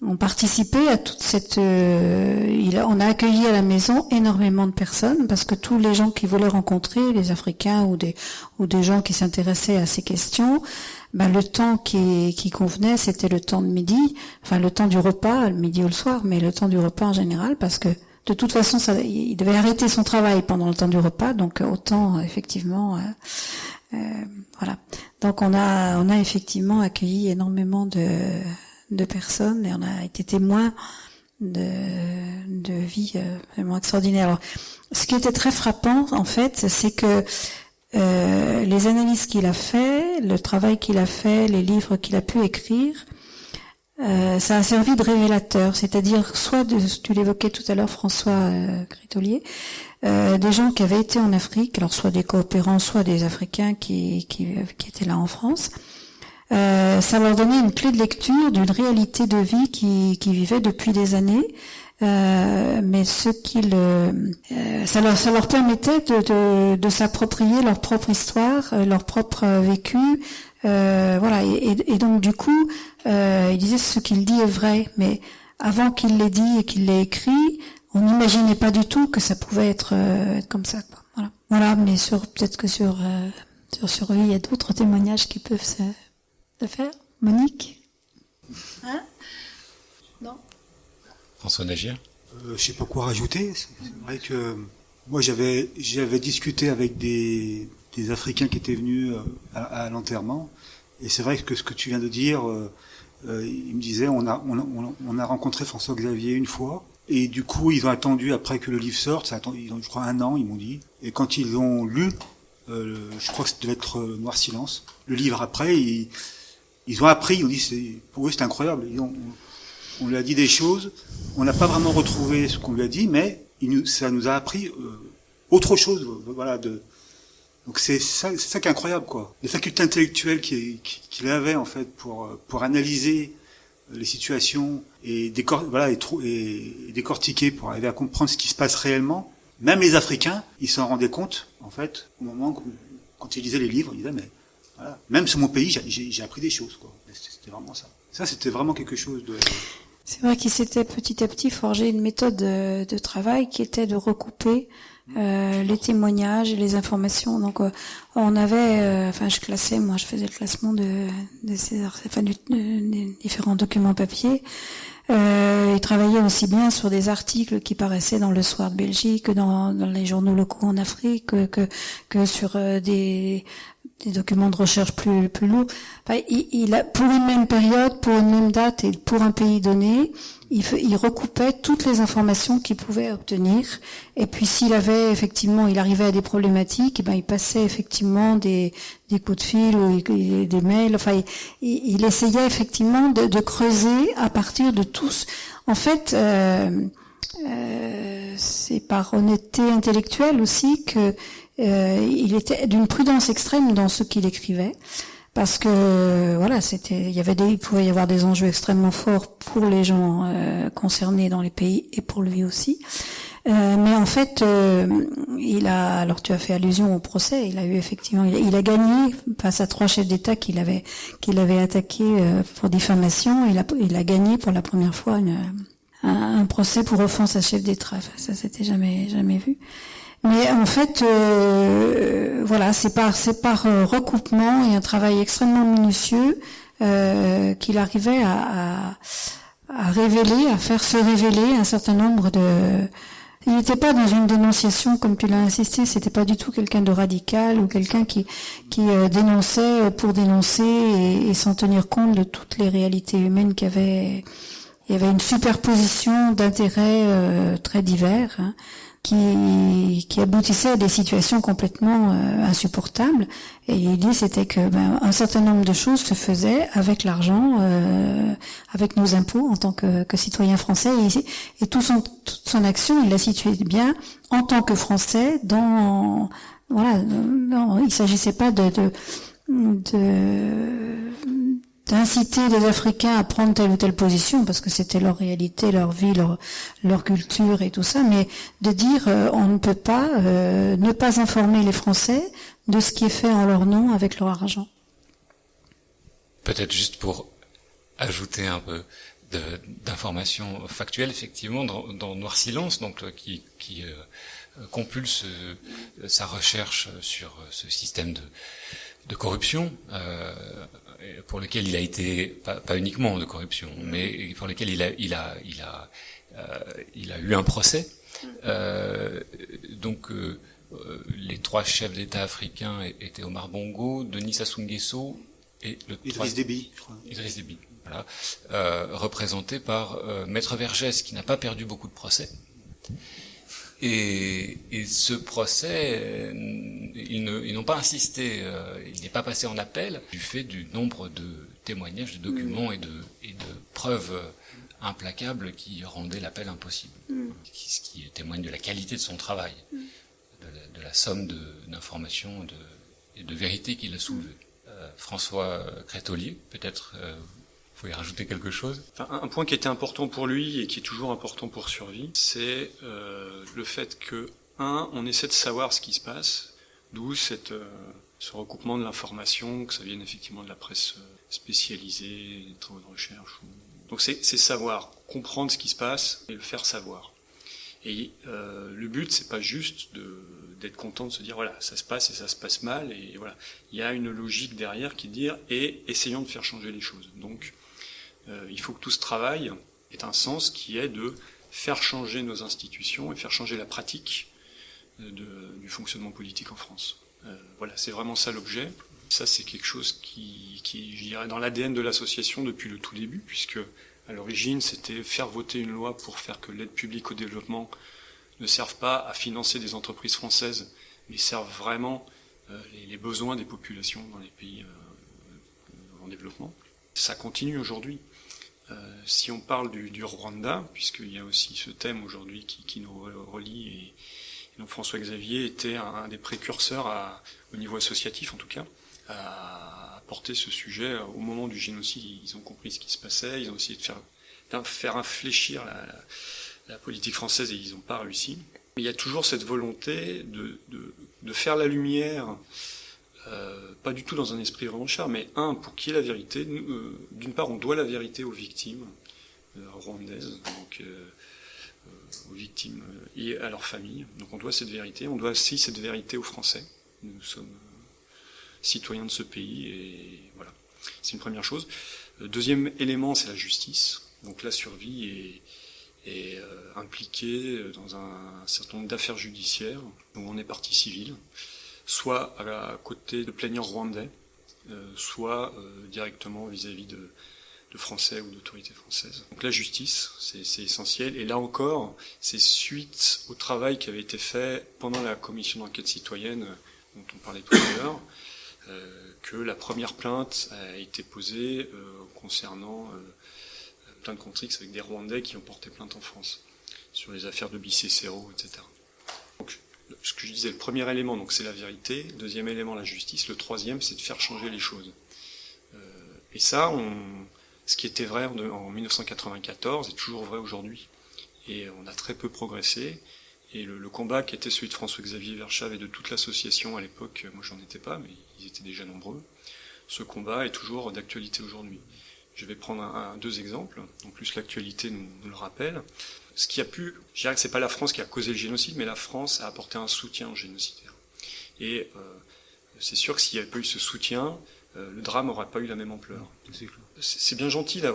ont participé à toute cette. On a accueilli à la maison énormément de personnes parce que tous les gens qui voulaient rencontrer, les Africains ou des gens qui s'intéressaient à ces questions, le temps qui convenait, c'était le temps de midi, enfin le temps du repas, le midi ou le soir, mais le temps du repas en général, parce que de toute façon, il devait arrêter son travail pendant le temps du repas, donc autant effectivement, voilà. Donc on a effectivement accueilli énormément de personnes et on a été témoins de vie vraiment extraordinaire. Alors, ce qui était très frappant, en fait, c'est que les analyses qu'il a fait, le travail qu'il a fait, les livres qu'il a pu écrire, ça a servi de révélateur, c'est-à-dire soit tu l'évoquais tout à l'heure, François Gritolier, des gens qui avaient été en Afrique, alors soit des coopérants, soit des Africains qui étaient là en France. Ça leur donnait une clé de lecture d'une réalité de vie qui vivait depuis des années, mais ça leur permettait de s'approprier leur propre histoire, leur propre vécu, voilà. Et donc du coup, il disait ce qu'il dit est vrai, mais avant qu'il l'ait dit et qu'il l'ait écrit, on n'imaginait pas du tout que ça pouvait être comme ça, quoi. Voilà. Mais peut-être que sur Survie, il y a d'autres témoignages qui peuvent se faire. Monique? Hein? Non? François Nagier? Je sais pas quoi rajouter. C'est vrai que moi j'avais discuté avec des Africains qui étaient venus à l'enterrement, et c'est vrai que ce que tu viens de dire, ils me disaient on a rencontré François Xavier une fois, et du coup ils ont attendu après que le livre sorte, ils ont je crois 1 an, ils m'ont dit, et quand ils ont lu, je crois que ça devait être Noir Silence, le livre après, ils ont appris, ils ont dit pour eux c'est incroyable, on lui a dit des choses, on n'a pas vraiment retrouvé ce qu'on lui a dit, mais ça nous a appris autre chose, voilà. Donc c'est ça qui est incroyable, quoi. Les facultés intellectuelles qu'il avait en fait pour analyser les situations et décortiquer pour arriver à comprendre ce qui se passe réellement. Même les Africains, ils s'en rendaient compte en fait au moment quand ils lisaient les livres, ils disaient mais voilà, même sur mon pays, j'ai appris des choses, quoi. C'était vraiment ça. Ça, c'était vraiment quelque chose de... C'est vrai qu'il s'était petit à petit forgé une méthode de travail qui était de recouper les témoignages et les informations. Donc, on avait, je faisais le classement de différents documents papier. Il travaillait aussi bien sur des articles qui paraissaient dans le Soir de Belgique, dans les journaux locaux en Afrique, que sur des documents de recherche plus lourds. Enfin, il a, pour une même période, pour une même date et pour un pays donné, il recoupait toutes les informations qu'il pouvait obtenir. Et puis il arrivait à des problématiques, il passait effectivement des coups de fil ou des mails. Enfin, il essayait effectivement de creuser à partir de tous. En fait, c'est par honnêteté intellectuelle aussi que il était d'une prudence extrême dans ce qu'il écrivait, parce que voilà, il pouvait y avoir des enjeux extrêmement forts pour les gens concernés dans les pays et pour lui aussi. Mais en fait, alors tu as fait allusion au procès, il a eu effectivement, il a gagné face à 3 chefs d'État qu'il avait attaqués pour diffamation. Il a gagné pour la première fois un procès pour offense à chef d'État. Enfin, ça c'était jamais vu. Mais en fait, voilà, c'est par recoupement et un travail extrêmement minutieux qu'il arrivait à révéler, à faire se révéler un certain nombre de... Il n'était pas dans une dénonciation, comme tu l'as insisté, c'était pas du tout quelqu'un de radical ou quelqu'un qui dénonçait pour dénoncer et sans tenir compte de toutes les réalités humaines qu'il y avait. Il y avait une superposition d'intérêts très divers, hein, qui aboutissait à des situations complètement insupportables. Et l'idée, c'était que un certain nombre de choses se faisaient avec l'argent, avec nos impôts en tant que citoyens français. Et toute son action, il la situait bien en tant que Français. Il s'agissait pas d'inciter les Africains à prendre telle ou telle position, parce que c'était leur réalité, leur vie, leur culture et tout ça, mais de dire on ne peut pas ne pas informer les Français de ce qui est fait en leur nom avec leur argent. Peut-être juste pour ajouter un peu d'informations factuelles, effectivement, dans Noir Silence, donc qui compulse sa recherche sur ce système de corruption, pour lequel il a été pas uniquement de corruption, mais pour lequel il a eu un procès. Donc les trois chefs d'État africains étaient Omar Bongo, Denis Sassou Nguesso et Idriss Déby, je crois. Idriss Déby, voilà, représenté par Maître Vergès, qui n'a pas perdu beaucoup de procès. Et ce procès, ils n'ont pas insisté, il n'est pas passé en appel du fait du nombre de témoignages, de documents et de preuves implacables qui rendaient l'appel impossible. Ce qui témoigne de la qualité de son travail, de la somme d'informations et de vérités qu'il a soulevées. François Crétolier, peut-être vous pouvez rajouter quelque chose? Enfin, un point qui était important pour lui et qui est toujours important pour Survie, c'est le fait que, on essaie de savoir ce qui se passe, d'où ce recoupement de l'information, que ça vienne effectivement de la presse spécialisée, des travaux de recherche. Donc c'est savoir, comprendre ce qui se passe et le faire savoir. Et le but, c'est pas juste d'être content de se dire voilà, ça se passe et ça se passe mal, et voilà. Il y a une logique derrière qui est de dire et essayons de faire changer les choses. Donc il faut que tout ce travail ait un sens qui est de faire changer nos institutions et faire changer la pratique du fonctionnement politique en France. Voilà, c'est vraiment ça l'objet. Ça, c'est quelque chose qui je dirais, dans l'ADN de l'association depuis le tout début, puisque à l'origine, c'était faire voter une loi pour faire que l'aide publique au développement ne serve pas à financer des entreprises françaises, mais serve vraiment les besoins des populations dans les pays en développement. Ça continue aujourd'hui. Si on parle du Rwanda, puisqu'il y a aussi ce thème aujourd'hui qui nous relie, et donc François Xavier était un des précurseurs au niveau associatif en tout cas, à porter ce sujet au moment du génocide. Ils ont compris ce qui se passait, ils ont essayé de faire infléchir la politique française et ils n'ont pas réussi. Mais il y a toujours cette volonté de faire la lumière, pas du tout dans un esprit revanchard, mais pour qu'il y ait la vérité. D'une part, on doit la vérité aux victimes rwandaises, donc aux victimes et à leurs familles. Donc on doit cette vérité. On doit aussi cette vérité aux Français. Nous sommes citoyens de ce pays et voilà. C'est une première chose. Deuxième élément, c'est la justice. Donc la Survie est impliquée dans un certain nombre d'affaires judiciaires où on est partie civile, soit à côté de plaignants rwandais, soit directement vis-à-vis de Français ou d'autorités françaises. Donc la justice, c'est essentiel. Et là encore, c'est suite au travail qui avait été fait pendant la commission d'enquête citoyenne dont on parlait tout à l'heure, que la première plainte a été posée concernant plainte contre X avec des Rwandais qui ont porté plainte en France sur les affaires de Bicécéro, etc. Donc, ce que je disais, le premier élément, donc c'est la vérité. Le deuxième élément, la justice. Le troisième, c'est de faire changer les choses. Et ça, ce qui était vrai en 1994 est toujours vrai aujourd'hui. Et on a très peu progressé. Et le combat qui était celui de François-Xavier Verschave et de toute l'association à l'époque, moi j'en étais pas, mais ils étaient déjà nombreux, ce combat est toujours d'actualité aujourd'hui. Je vais prendre deux exemples, en plus l'actualité nous le rappelle. Ce qui a pu, je dirais que c'est pas la France qui a causé le génocide, mais la France a apporté un soutien aux génocidaires. Et c'est sûr que s'il n'y avait pas eu ce soutien, le drame n'aurait pas eu la même ampleur. C'est bien gentil de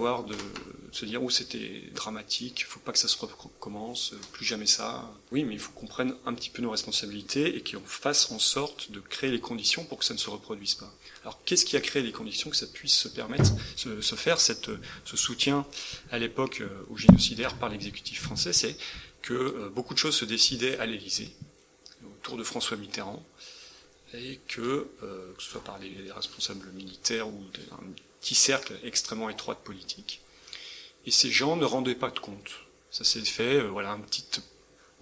se dire c'était dramatique, il ne faut pas que ça se recommence, plus jamais ça. Oui, mais il faut qu'on prenne un petit peu nos responsabilités et qu'on fasse en sorte de créer les conditions pour que ça ne se reproduise pas. Alors qu'est-ce qui a créé les conditions que ça puisse se faire, ce soutien à l'époque aux génocidaires par l'exécutif français? C'est que beaucoup de choses se décidaient à l'Élysée, autour de François Mitterrand, et que ce soit par les responsables militaires ou un petit cercle extrêmement étroit de politique. Et ces gens ne rendaient pas de compte. Ça s'est fait, un petit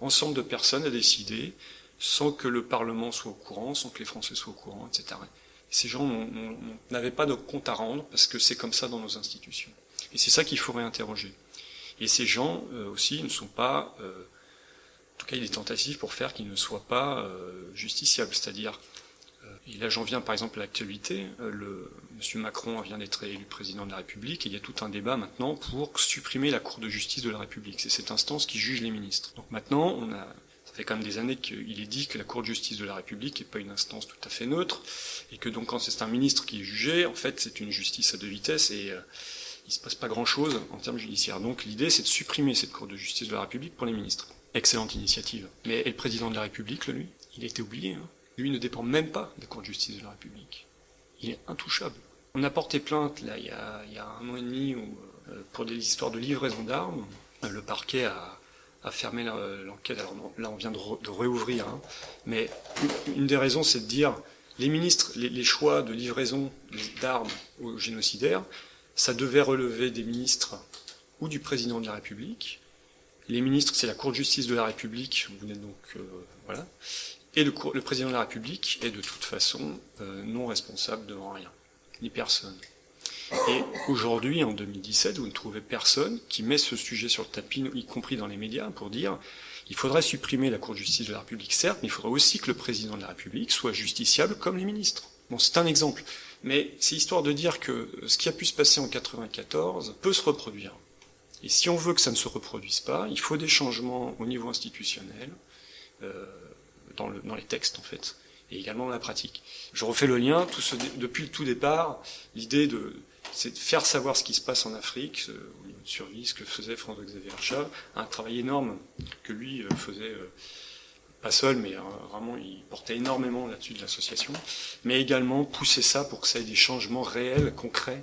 ensemble de personnes a décidé, sans que le Parlement soit au courant, sans que les Français soient au courant, etc. Ces gens n'avaient pas de compte à rendre parce que c'est comme ça dans nos institutions. Et c'est ça qu'il faut réinterroger. Et ces gens aussi ne sont pas, en tout cas il est tentatif pour faire qu'ils ne soient pas justiciables, c'est-à-dire, et là j'en viens par exemple à l'actualité, M. Macron vient d'être élu président de la République et il y a tout un débat maintenant pour supprimer la Cour de justice de la République. C'est cette instance qui juge les ministres. Donc maintenant, ça fait quand même des années qu'il est dit que la Cour de justice de la République n'est pas une instance tout à fait neutre et que donc quand c'est un ministre qui est jugé, en fait c'est une justice à deux vitesses et il se passe pas grand-chose en termes judiciaires. Donc l'idée c'est de supprimer cette Cour de justice de la République pour les ministres. Excellente initiative. Mais et le président de la République, lui, il a été oublié. Hein. Lui ne dépend même pas de la Cour de justice de la République. Il est intouchable. On a porté plainte là il y a 1 an et demi pour des histoires de livraison d'armes. Le parquet a fermé l'enquête. Alors là on vient de réouvrir. Hein. Mais une des raisons c'est de dire les ministres, les choix de livraison d'armes aux génocidaires, ça devait relever des ministres ou du président de la République. Les ministres, c'est la Cour de justice de la République, vous n'êtes donc voilà. Et le président de la République est de toute façon non responsable devant rien, ni personne. Et aujourd'hui, en 2017, vous ne trouvez personne qui met ce sujet sur le tapis, y compris dans les médias, pour dire il faudrait supprimer la Cour de justice de la République, certes, mais il faudrait aussi que le président de la République soit justiciable comme les ministres. Bon, c'est un exemple. Mais c'est histoire de dire que ce qui a pu se passer en 1994 peut se reproduire. Et si on veut que ça ne se reproduise pas, il faut des changements au niveau institutionnel, dans les textes en fait, et également dans la pratique. Je refais le lien, depuis le tout départ, l'idée c'est de faire savoir ce qui se passe en Afrique, au niveau de survie, ce que faisait François-Xavier Verschav, un travail énorme que lui faisait, pas seul, mais vraiment il portait énormément là-dessus de l'association, mais également pousser ça pour que ça ait des changements réels, concrets,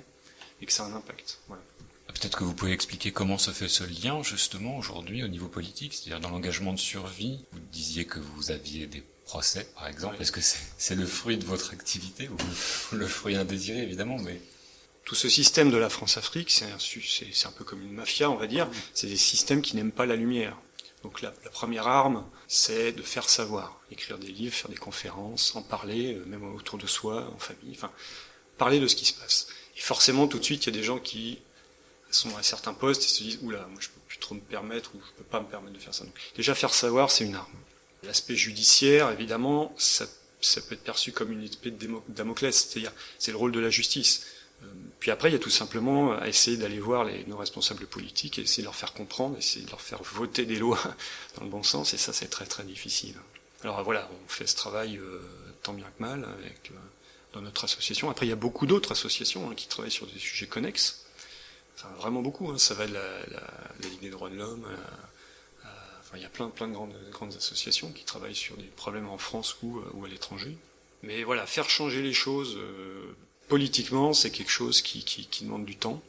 et que ça ait un impact. Voilà. Peut-être que vous pouvez expliquer comment se fait ce lien, justement, aujourd'hui, au niveau politique, c'est-à-dire dans l'engagement de survie. Vous disiez que vous aviez des procès, par exemple. Oui. Est-ce que c'est le fruit de votre activité, ou le fruit indésiré, évidemment, mais... Tout ce système de la France-Afrique, c'est un peu comme une mafia, on va dire. C'est des systèmes qui n'aiment pas la lumière. Donc la première arme, c'est de faire savoir. Écrire des livres, faire des conférences, en parler, même autour de soi, en famille, enfin, parler de ce qui se passe. Et forcément, tout de suite, il y a des gens qui sont à certains postes et se disent « Oula, moi je peux plus trop me permettre ou je peux pas me permettre de faire ça ». Donc, déjà, faire savoir, c'est une arme. L'aspect judiciaire, évidemment, ça peut être perçu comme une épée de Damoclès, c'est-à-dire c'est le rôle de la justice. Puis après, il y a tout simplement à essayer d'aller voir nos responsables politiques et essayer de leur faire comprendre, essayer de leur faire voter des lois dans le bon sens, et ça, c'est très très difficile. Alors voilà, on fait ce travail tant bien que mal dans notre association. Après, il y a beaucoup d'autres associations qui travaillent sur des sujets connexes. Enfin, vraiment beaucoup, hein. Ça va de la Ligue des droits de l'homme, enfin, il y a plein de grandes associations qui travaillent sur des problèmes en France ou à l'étranger. Mais voilà, faire changer les choses politiquement, c'est quelque chose qui demande du temps.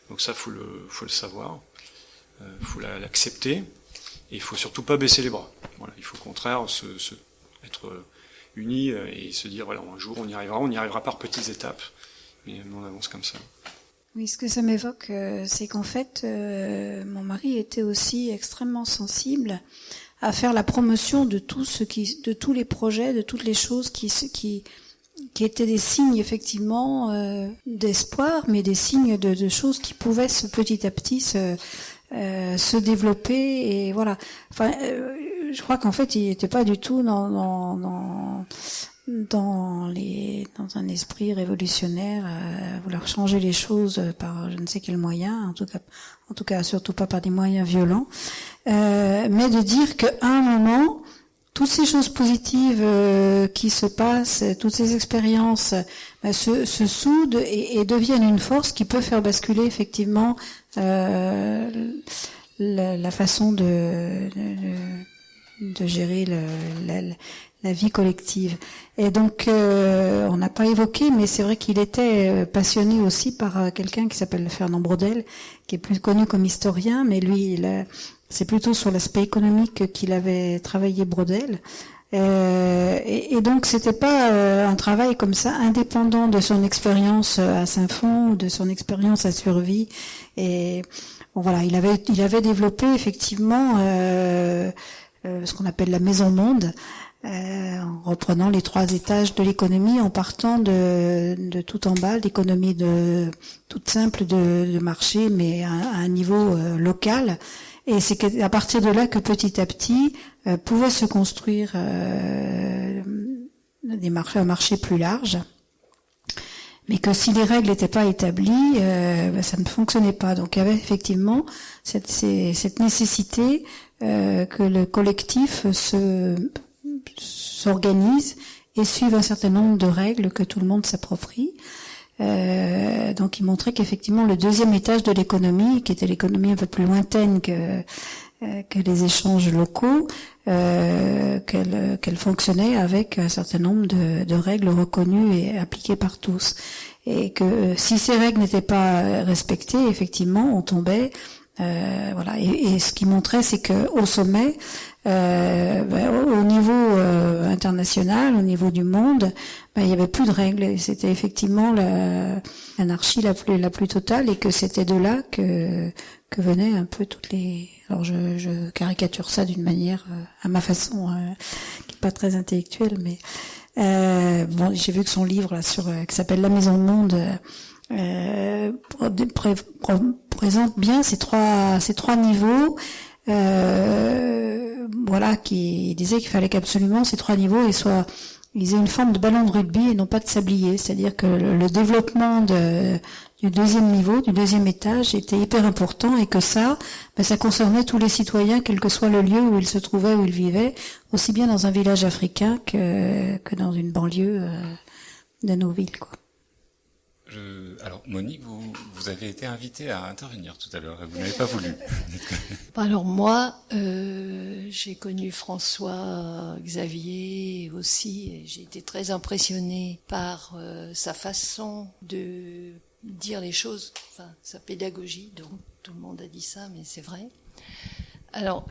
Donc ça, faut le savoir, faut l'accepter, et il faut surtout pas baisser les bras. Voilà, il faut au contraire être unis et se dire voilà, un jour on y arrivera par petites étapes, mais on avance comme ça. Oui, ce que ça m'évoque, c'est qu'en fait, mon mari était aussi extrêmement sensible à faire la promotion de de tous les projets, de toutes les choses qui étaient des signes effectivement d'espoir, mais des signes de choses qui pouvaient petit à petit se développer, et voilà. Enfin, je crois qu'en fait, il n'était pas du tout dans un esprit révolutionnaire, à vouloir changer les choses par je ne sais quel moyen, en tout cas surtout pas par des moyens violents, mais de dire qu'à un moment, toutes ces choses positives qui se passent, toutes ces expériences se soudent et deviennent une force qui peut faire basculer effectivement la façon de gérer la vie collective. Et donc, on n'a pas évoqué, mais c'est vrai qu'il était passionné aussi par quelqu'un qui s'appelle Fernand Braudel, qui est plus connu comme historien, mais lui, c'est plutôt sur l'aspect économique qu'il avait travaillé Braudel. Et donc, c'était pas un travail comme ça, indépendant de son expérience à Saint-Fond, ou de son expérience à Survie. Et bon, voilà, il avait développé effectivement ce qu'on appelle la Maison Monde, en reprenant les 3 étages de l'économie, en partant de tout en bas, l'économie toute simple de marché, mais à un niveau local. Et c'est à partir de là que petit à petit pouvait se construire un marché plus large. Mais que si les règles n'étaient pas établies, ça ne fonctionnait pas. Donc il y avait effectivement cette nécessité que le collectif s'organise et suive un certain nombre de règles que tout le monde s'approprie. Donc il montrait qu'effectivement le 2e étage de l'économie, qui était l'économie un peu plus lointaine que les échanges locaux, qu'elle fonctionnait avec un certain nombre de règles reconnues et appliquées par tous. Et que si ces règles n'étaient pas respectées, effectivement, on tombait. Voilà. Et ce qui montrait, c'est que au sommet, au niveau international, au niveau du monde, il y avait plus de règles. Et c'était effectivement l'anarchie la plus totale, et que c'était de là que venaient un peu toutes les. Alors je caricature ça d'une manière à ma façon, qui est pas très intellectuelle, mais bon, j'ai vu que son livre là qui s'appelle La Maison Monde présente bien ces trois niveaux. Voilà, qui disait qu'il fallait qu'absolument ces 3 niveaux ils aient une forme de ballon de rugby et non pas de sablier. C'est-à-dire que le développement du 2e niveau, du 2e étage, était hyper important, et que ça concernait tous les citoyens, quel que soit le lieu où ils se trouvaient, où ils vivaient, aussi bien dans un village africain que dans une banlieue de nos villes, quoi. Alors Monique, vous avez été invitée à intervenir tout à l'heure et vous n'avez pas voulu. Alors moi, j'ai connu François Xavier aussi, et j'ai été très impressionnée par sa façon de dire les choses, enfin sa pédagogie, donc tout le monde a dit ça, mais c'est vrai. Alors,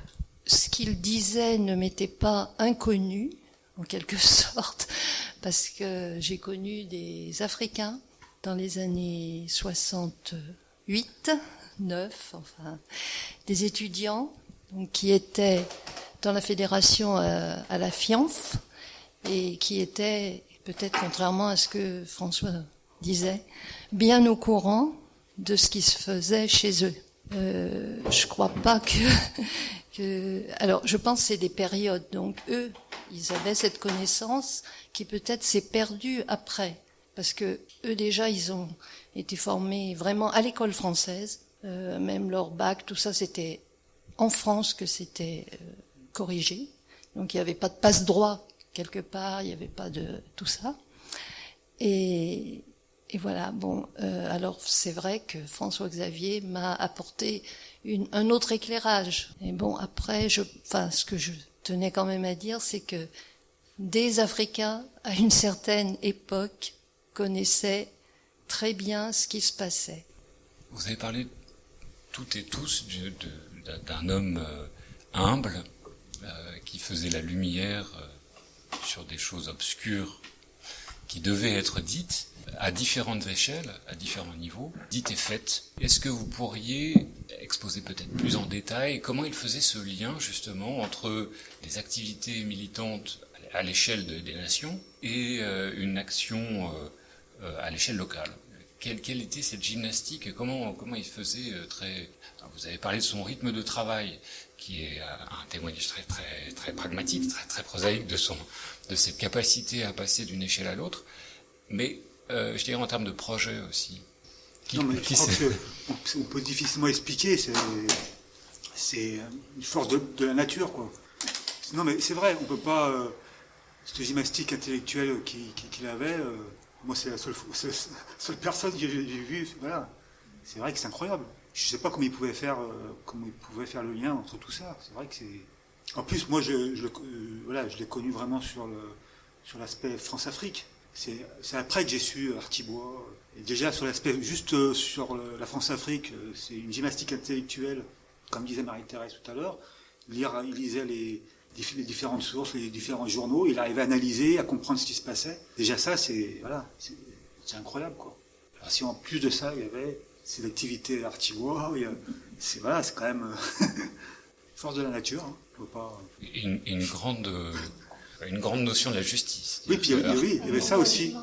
ce qu'il disait ne m'était pas inconnu, en quelque sorte, parce que j'ai connu des Africains dans les années 68, 9, enfin, des étudiants donc, qui étaient dans la fédération à la FIANF, et qui étaient, peut-être contrairement à ce que François disait, bien au courant de ce qui se faisait chez eux. Je crois pas que... Alors, je pense que c'est des périodes. Donc, eux, ils avaient cette connaissance qui peut-être s'est perdue après. Parce que eux, déjà, ils ont été formés vraiment à l'école française. Même leur bac, tout ça, c'était en France que c'était corrigé. Donc, il n'y avait pas de passe-droit quelque part, il n'y avait pas de tout ça. Et voilà, bon, alors c'est vrai que François Xavier m'a apporté un autre éclairage. Et bon, après, ce que je tenais quand même à dire, c'est que des Africains, à une certaine époque, connaissaient très bien ce qui se passait. Vous avez parlé toutes et tous d'un homme humble qui faisait la lumière sur des choses obscures qui devaient être dites à différentes échelles, à différents niveaux, dites et faites. Est-ce que vous pourriez exposer peut-être plus en détail comment il faisait ce lien justement entre les activités militantes à l'échelle des nations et une action à l'échelle locale? Quelle était cette gymnastique et comment il faisait très... Vous avez parlé de son rythme de travail, qui est un témoignage très, très, très pragmatique, très, très prosaïque de cette capacité à passer d'une échelle à l'autre, mais je dirais en termes de projet aussi. Non, mais je crois qu'on peut difficilement expliquer, c'est une force de la nature, quoi. Non, mais c'est vrai, on peut pas... cette gymnastique intellectuelle qu'il avait... moi, c'est la seule personne que j'ai vue. Voilà. C'est vrai que c'est incroyable. Je sais pas comment il pouvait faire le lien entre tout ça. C'est vrai que c'est. En plus, moi, je l'ai connu vraiment sur l'aspect France-Afrique. C'est après que j'ai su Artibois. Et déjà sur l'aspect juste sur la France-Afrique, c'est une gymnastique intellectuelle, comme disait Marie-Thérèse tout à l'heure. Il lisait les différentes sources, les différents journaux, il arrivait à analyser, à comprendre ce qui se passait. Déjà ça, c'est incroyable, quoi. Alors si en plus de ça, il y avait ces activités Artibois, c'est quand même force de la nature. Hein. On peut pas... Une grande une grande notion de la justice. Oui, puis oui, il y avait ça aussi.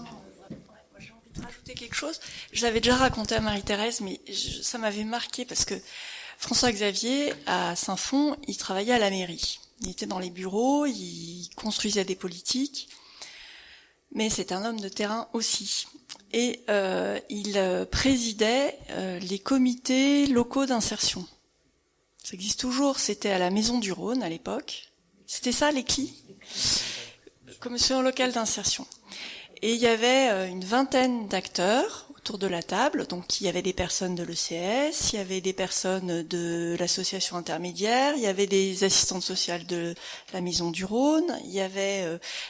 J'ai envie de rajouter quelque chose. Je l'avais déjà raconté à Marie-Thérèse, mais ça m'avait marqué parce que François-Xavier, à Saint-Fond, il travaillait à la mairie. Il était dans les bureaux, il construisait des politiques, mais c'est un homme de terrain aussi. Et il présidait les comités locaux d'insertion. Ça existe toujours, c'était à la Maison du Rhône à l'époque. C'était ça, les CLI, commission locale d'insertion. Et il y avait une vingtaine d'acteurs autour de la table. Donc il y avait des personnes de l'ECS, il y avait des personnes de l'association intermédiaire, il y avait des assistantes sociales de la Maison du Rhône, il y avait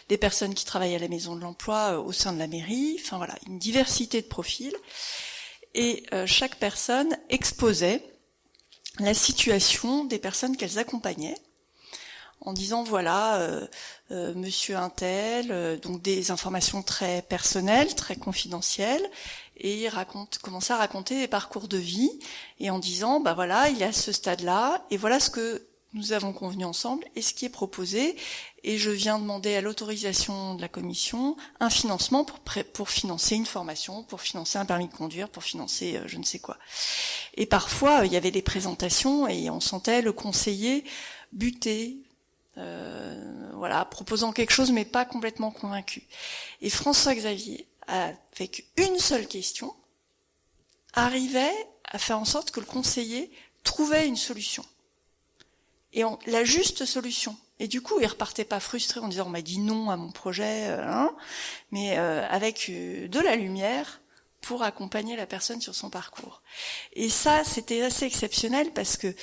des personnes qui travaillaient à la Maison de l'Emploi au sein de la mairie. Enfin voilà, une diversité de profils. Et chaque personne exposait la situation des personnes qu'elles accompagnaient, en disant voilà, monsieur untel, donc des informations très personnelles, très confidentielles, et il commençait à raconter des parcours de vie, et en disant bah voilà, il est à ce stade-là, et voilà ce que nous avons convenu ensemble, et ce qui est proposé, et je viens demander à l'autorisation de la commission un financement pour financer une formation, pour financer un permis de conduire, pour financer je ne sais quoi. Et parfois il y avait des présentations, et on sentait le conseiller buter, voilà, proposant quelque chose mais pas complètement convaincu. Et François-Xavier, avec une seule question, arrivait à faire en sorte que le conseiller trouvait une solution. Et la juste solution. Et du coup, il repartait pas frustré en disant on m'a dit non à mon projet, mais avec de la lumière pour accompagner la personne sur son parcours. Et ça, c'était assez exceptionnel parce que,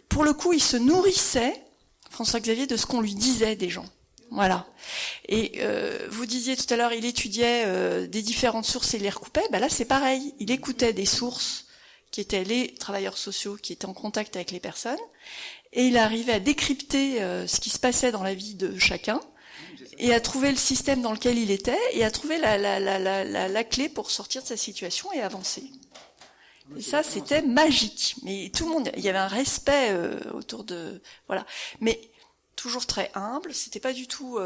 pour le coup, il se nourrissait, François-Xavier, de ce qu'on lui disait des gens. Voilà. Et vous disiez tout à l'heure, il étudiait des différentes sources et les recoupait. Ben là, c'est pareil. Il écoutait des sources qui étaient les travailleurs sociaux qui étaient en contact avec les personnes, et il arrivait à décrypter ce qui se passait dans la vie de chacun, et à trouver le système dans lequel il était, et à trouver la clé pour sortir de sa situation et avancer. Et ça, c'était magique. Mais tout le monde, il y avait un respect autour de, voilà. Mais toujours très humble. C'était pas du tout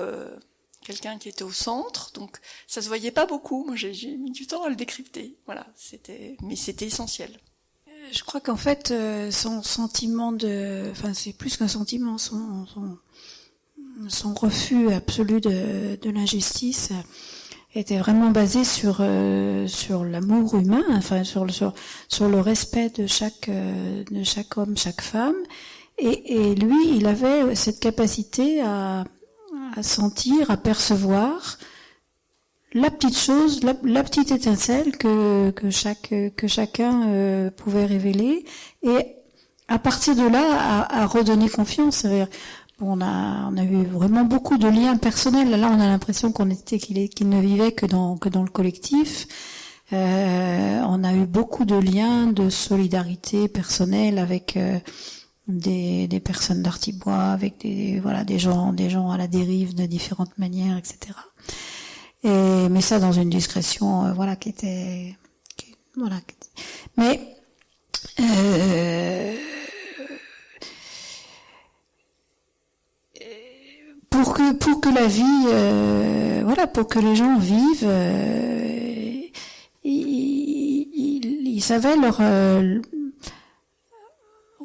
quelqu'un qui était au centre, donc ça se voyait pas beaucoup. Moi, j'ai mis du temps à le décrypter. Voilà, mais c'était essentiel. Je crois qu'en fait, son sentiment enfin, c'est plus qu'un sentiment, son refus absolu de l'injustice était vraiment basé sur l'amour humain, enfin sur le respect de chaque homme, chaque femme, et lui, il avait cette capacité à sentir, à percevoir la petite chose, la petite étincelle que chacun pouvait révéler, et à partir de là à redonner confiance. C'est-à-dire, on a eu vraiment beaucoup de liens personnels. Là, on a l'impression qu'il ne vivait que dans le collectif. On a eu beaucoup de liens de solidarité personnelle avec des personnes d'Artibois, avec des gens à la dérive de différentes manières, etc. Mais ça dans une discrétion, mais pour que la vie, pour que les gens vivent, il savait leur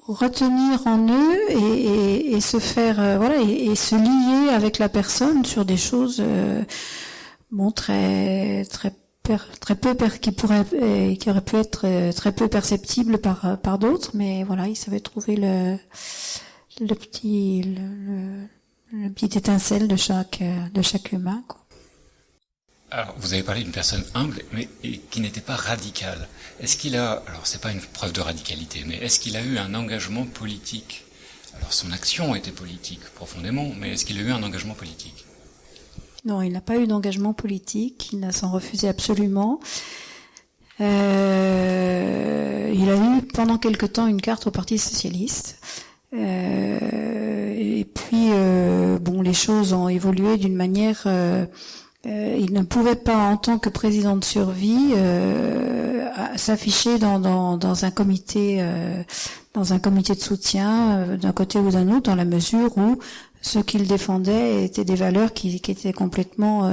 retenir en eux et se faire et se lier avec la personne sur des choses qui auraient pu être très peu perceptibles par d'autres, mais voilà, il savait trouver la petite étincelle de chaque humain, quoi. Alors, vous avez parlé d'une personne humble, mais qui n'était pas radicale. Est-ce qu'il a, alors c'est pas une preuve de radicalité, mais est-ce qu'il a eu un engagement politique? Alors, son action était politique, profondément, mais est-ce qu'il a eu un engagement politique? Non, il n'a pas eu d'engagement politique, il s'en refusait absolument. Il a eu pendant quelque temps une carte au Parti socialiste. Et puis, les choses ont évolué d'une manière... il ne pouvait pas, en tant que président de survie, s'afficher dans un comité de soutien d'un côté ou d'un autre, dans la mesure où ce qu'il défendait étaient des valeurs qui étaient complètement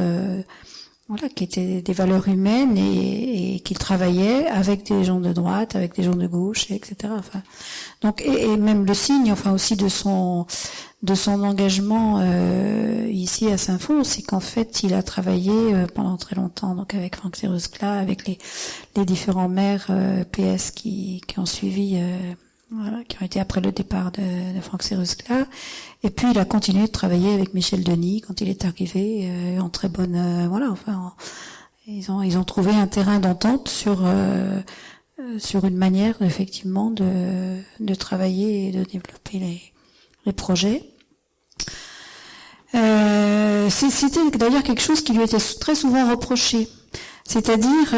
qui étaient des valeurs humaines et qu'il travaillait avec des gens de droite, avec des gens de gauche, etc. Enfin, donc et même le signe, enfin aussi de son engagement ici à Saint-Fond, c'est qu'en fait il a travaillé pendant très longtemps donc avec Franck Seruscla, avec les différents maires PS qui ont suivi. Qui ont été après le départ de Franck Seruscla. Et puis il a continué de travailler avec Michel Denis quand il est arrivé en très bonne ils ont trouvé un terrain d'entente sur une manière effectivement de travailler et de développer les projets. C'était d'ailleurs quelque chose qui lui était très souvent reproché. C'est-à-dire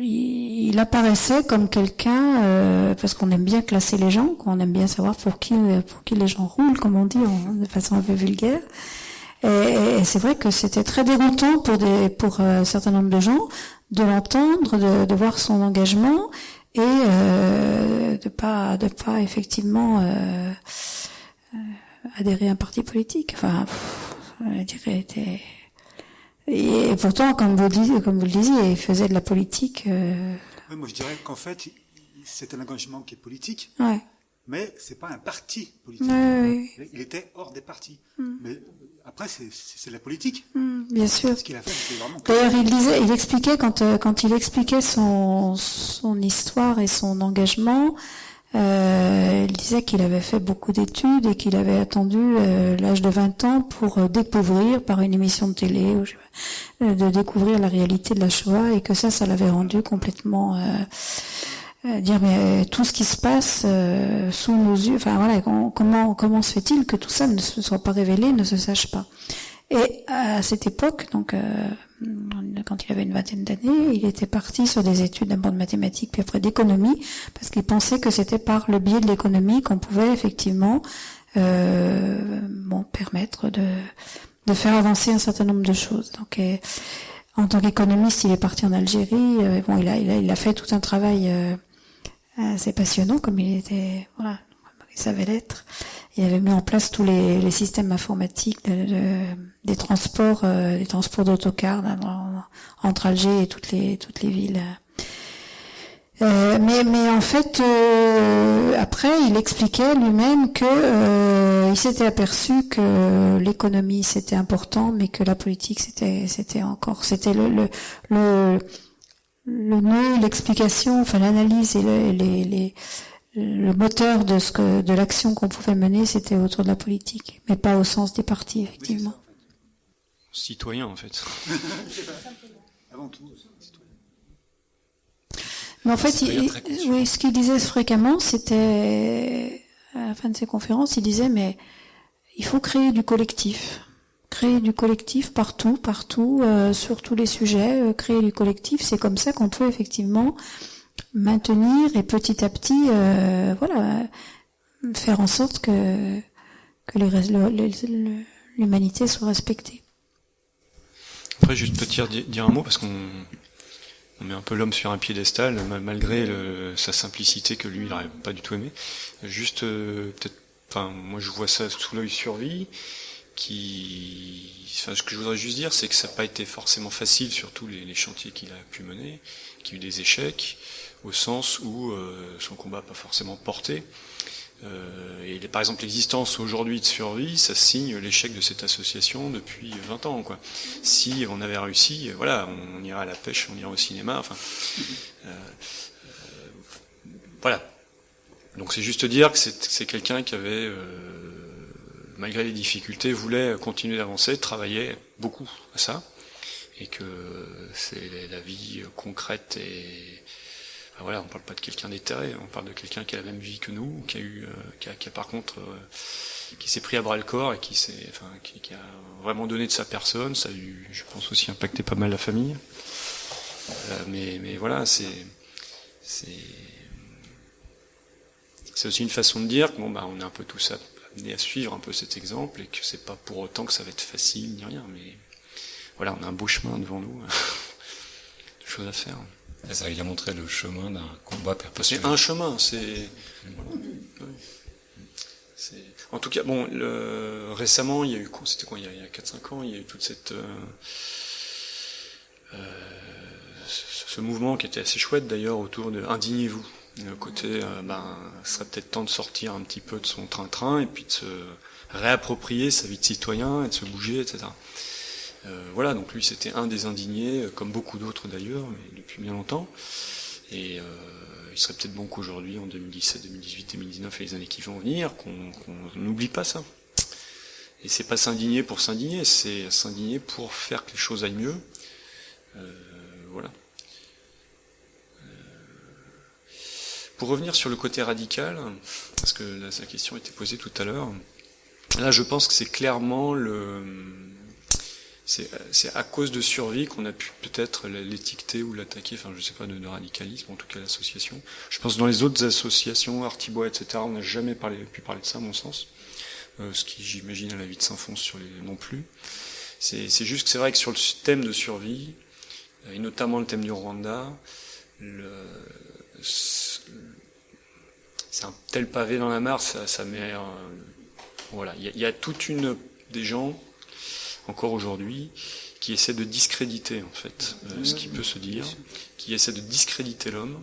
il apparaissait comme quelqu'un, parce qu'on aime bien classer les gens, qu'on aime bien savoir pour qui les gens roulent, comme on dit, de façon un peu vulgaire. Et c'est vrai que c'était très déroutant pour un certain nombre de gens de l'entendre, de voir son engagement et de pas effectivement adhérer à un parti politique. Enfin, je dirais, et pourtant, comme vous le disiez, il faisait de la politique. Oui, moi je dirais qu'en fait, c'est un engagement qui est politique, Ouais. mais c'est pas un parti politique. Ouais. Il était hors des partis. Mais après, c'est la politique. Bien sûr. Ce qu'il a fait, c'était vraiment. D'ailleurs, il expliquait quand il expliquait son histoire et son engagement. Il disait qu'il avait fait beaucoup d'études et qu'il avait attendu l'âge de 20 ans pour découvrir par une émission de télé de découvrir la réalité de la Shoah et que ça l'avait rendu complètement dire mais tout ce qui se passe sous nos yeux, enfin voilà, comment se fait-il que tout ça ne se soit pas révélé, ne se sache pas. Et à cette époque, donc quand il avait une vingtaine d'années, il était parti sur des études d'abord de mathématiques puis après d'économie, parce qu'il pensait que c'était par le biais de l'économie qu'on pouvait effectivement permettre de faire avancer un certain nombre de choses. Donc en tant qu'économiste, il est parti en Algérie. Il a fait tout un travail assez passionnant, comme il était il savait l'être. Il avait mis en place tous les systèmes informatiques des transports d'autocars entre Alger et toutes les villes. Mais en fait, après, il expliquait lui-même que il s'était aperçu que l'économie c'était important, mais que la politique c'était le nœud, l'explication, enfin l'analyse et le moteur de l'action qu'on pouvait mener, c'était autour de la politique, mais pas au sens des partis, effectivement. Citoyen, en fait. Avant tout, citoyen. Mais en fait, ce qu'il disait fréquemment, c'était, à la fin de ses conférences, il disait, mais il faut créer du collectif. Créer du collectif partout, sur tous les sujets, créer du collectif, c'est comme ça qu'on peut effectivement maintenir et petit à petit faire en sorte que l'humanité soit respectée. Après, juste peut-être dire un mot, parce qu'on met un peu l'homme sur un piédestal, malgré sa simplicité que lui, il n'aurait pas du tout aimé. Juste, peut-être, moi je vois ça sous l'œil survie, ce que je voudrais juste dire, c'est que ça n'a pas été forcément facile sur tous les chantiers qu'il a pu mener, qu'il y a eu des échecs, au sens où son combat n'a pas forcément porté. Et par exemple, l'existence aujourd'hui de Survie, ça signe l'échec de cette association depuis 20 ans, quoi. Si on avait réussi, on irait à la pêche, on irait au cinéma, enfin... voilà. Donc c'est juste dire que c'est quelqu'un qui avait, malgré les difficultés, voulait continuer d'avancer, travaillait beaucoup à ça, et que c'est la vie concrète et... on parle pas de quelqu'un d'éthéré, on parle de quelqu'un qui a la même vie que nous, qui a par contre, qui s'est pris à bras le corps et qui a vraiment donné de sa personne. Ça a eu, je pense aussi, impacté pas mal la famille. Mais voilà, c'est aussi une façon de dire que on est un peu tous amenés à suivre un peu cet exemple et que c'est pas pour autant que ça va être facile ni rien. Mais voilà, on a un beau chemin devant nous, de choses à faire. C'est ça, il a montré le chemin d'un combat perpétuel. C'est un chemin, c'est En tout cas, bon, récemment, il y a eu, c'était quoi, il y a 4-5 ans, il y a eu toute ce mouvement qui était assez chouette d'ailleurs autour de indignez-vous. Le côté, ce serait peut-être temps de sortir un petit peu de son train-train et puis de se réapproprier sa vie de citoyen et de se bouger, etc. Voilà, donc lui c'était un des indignés, comme beaucoup d'autres d'ailleurs, mais depuis bien longtemps. Et il serait peut-être bon qu'aujourd'hui, en 2017, 2018, 2019 et les années qui vont venir, qu'on n'oublie pas ça. Et c'est pas s'indigner pour s'indigner, c'est s'indigner pour faire que les choses aillent mieux. Voilà. Pour revenir sur le côté radical, parce que là, sa question était posée tout à l'heure, là je pense que c'est clairement c'est à cause de survie qu'on a pu peut-être l'étiqueter ou l'attaquer, enfin je sais pas, de radicalisme, en tout cas l'association. Je pense que dans les autres associations, Artibois, etc., on n'a jamais pu parler de ça, à mon sens. Ce qui, j'imagine, à la vie de Saint-Fons sur les non plus. C'est juste que c'est vrai que sur le thème de survie, et notamment le thème du Rwanda, c'est un tel pavé dans la mare, ça met... voilà, il y a toute des gens, encore aujourd'hui, qui essaient de discréditer, en fait, ce qui peut se dire, qui essaient de discréditer l'homme.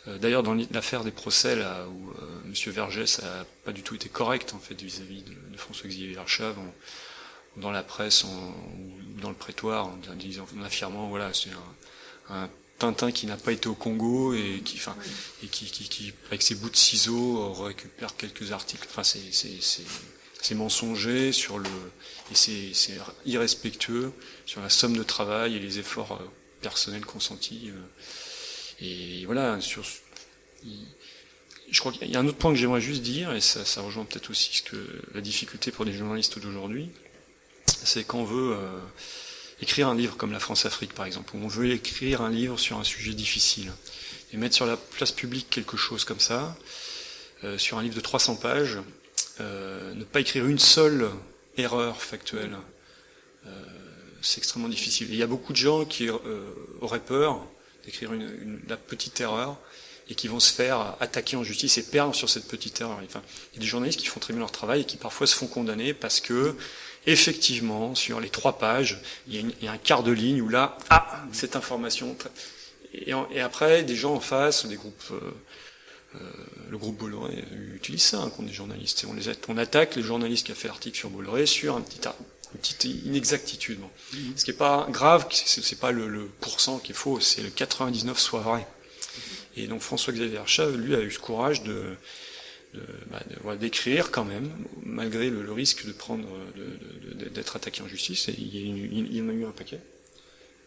D'ailleurs, dans l'affaire des procès, là, où M. Vergès a pas du tout été correct, en fait, vis-à-vis de François-Xavier Verschave, dans la presse, ou dans le prétoire, en affirmant, voilà, c'est un Tintin qui n'a pas été au Congo et qui avec ses bouts de ciseaux récupère quelques articles. Enfin, c'est mensonger et c'est irrespectueux sur la somme de travail et les efforts personnels consentis. Et voilà, je crois qu'il y a un autre point que j'aimerais juste dire, et ça rejoint peut-être aussi la difficulté pour des journalistes d'aujourd'hui, c'est qu'on veut écrire un livre comme La France-Afrique, par exemple, où on veut écrire un livre sur un sujet difficile, et mettre sur la place publique quelque chose comme ça, sur un livre de 300 pages, ne pas écrire une seule erreur factuelle, c'est extrêmement difficile. Et il y a beaucoup de gens qui auraient peur d'écrire la petite erreur, et qui vont se faire attaquer en justice et perdre sur cette petite erreur. Enfin, il y a des journalistes qui font très bien leur travail et qui parfois se font condamner parce que, effectivement, sur les 3 pages, il y a un quart de ligne où là, cette information... Et après, des gens en face, des groupes... le groupe Bolloré utilise ça contre des journalistes. On attaque les journalistes qui a fait l'article sur Bolloré sur une petite inexactitude. Bon. Ce qui n'est pas grave, c'est pas le pourcent qui est faux, c'est le 99 soit vrai. Et donc François-Xavier Verschave, lui, a eu ce courage d'écrire quand même, malgré le risque d'être attaqué en justice. Et il y en a eu un paquet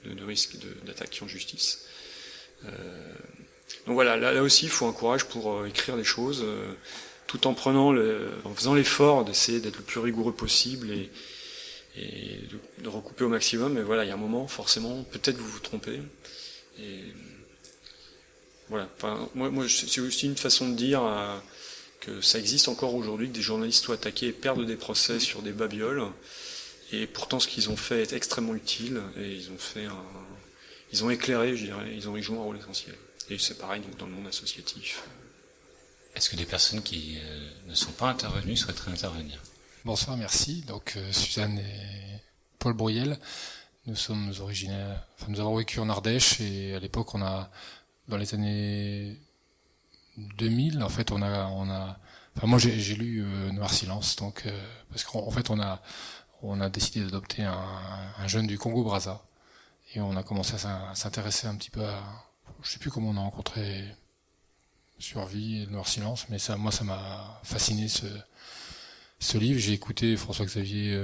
de risques d'attaque en justice. Donc voilà, là aussi, il faut un courage pour écrire des choses, tout en faisant l'effort d'essayer d'être le plus rigoureux possible et de recouper au maximum. Mais voilà, il y a un moment, forcément, peut-être vous vous trompez. Et voilà. Enfin, moi, c'est aussi une façon de dire que ça existe encore aujourd'hui, que des journalistes soient attaqués et perdent des procès sur des babioles. Et pourtant, ce qu'ils ont fait est extrêmement utile. Et ils ont éclairé, je dirais, ils ont joué un rôle essentiel. Et c'est pareil donc, dans le monde associatif. Est-ce que des personnes qui ne sont pas intervenues souhaiteraient intervenir ? Bonsoir, merci. Donc Suzanne et Paul Bruyel, nous sommes originaires, nous avons vécu en Ardèche et à l'époque dans les années 2000, en fait moi j'ai lu Noir Silence, donc parce qu'en fait on a décidé d'adopter un jeune du Congo-Brazza et on a commencé à s'intéresser un petit peu je sais plus comment on a rencontré Survie et Noir Silence, mais ça m'a fasciné ce livre. J'ai écouté François-Xavier,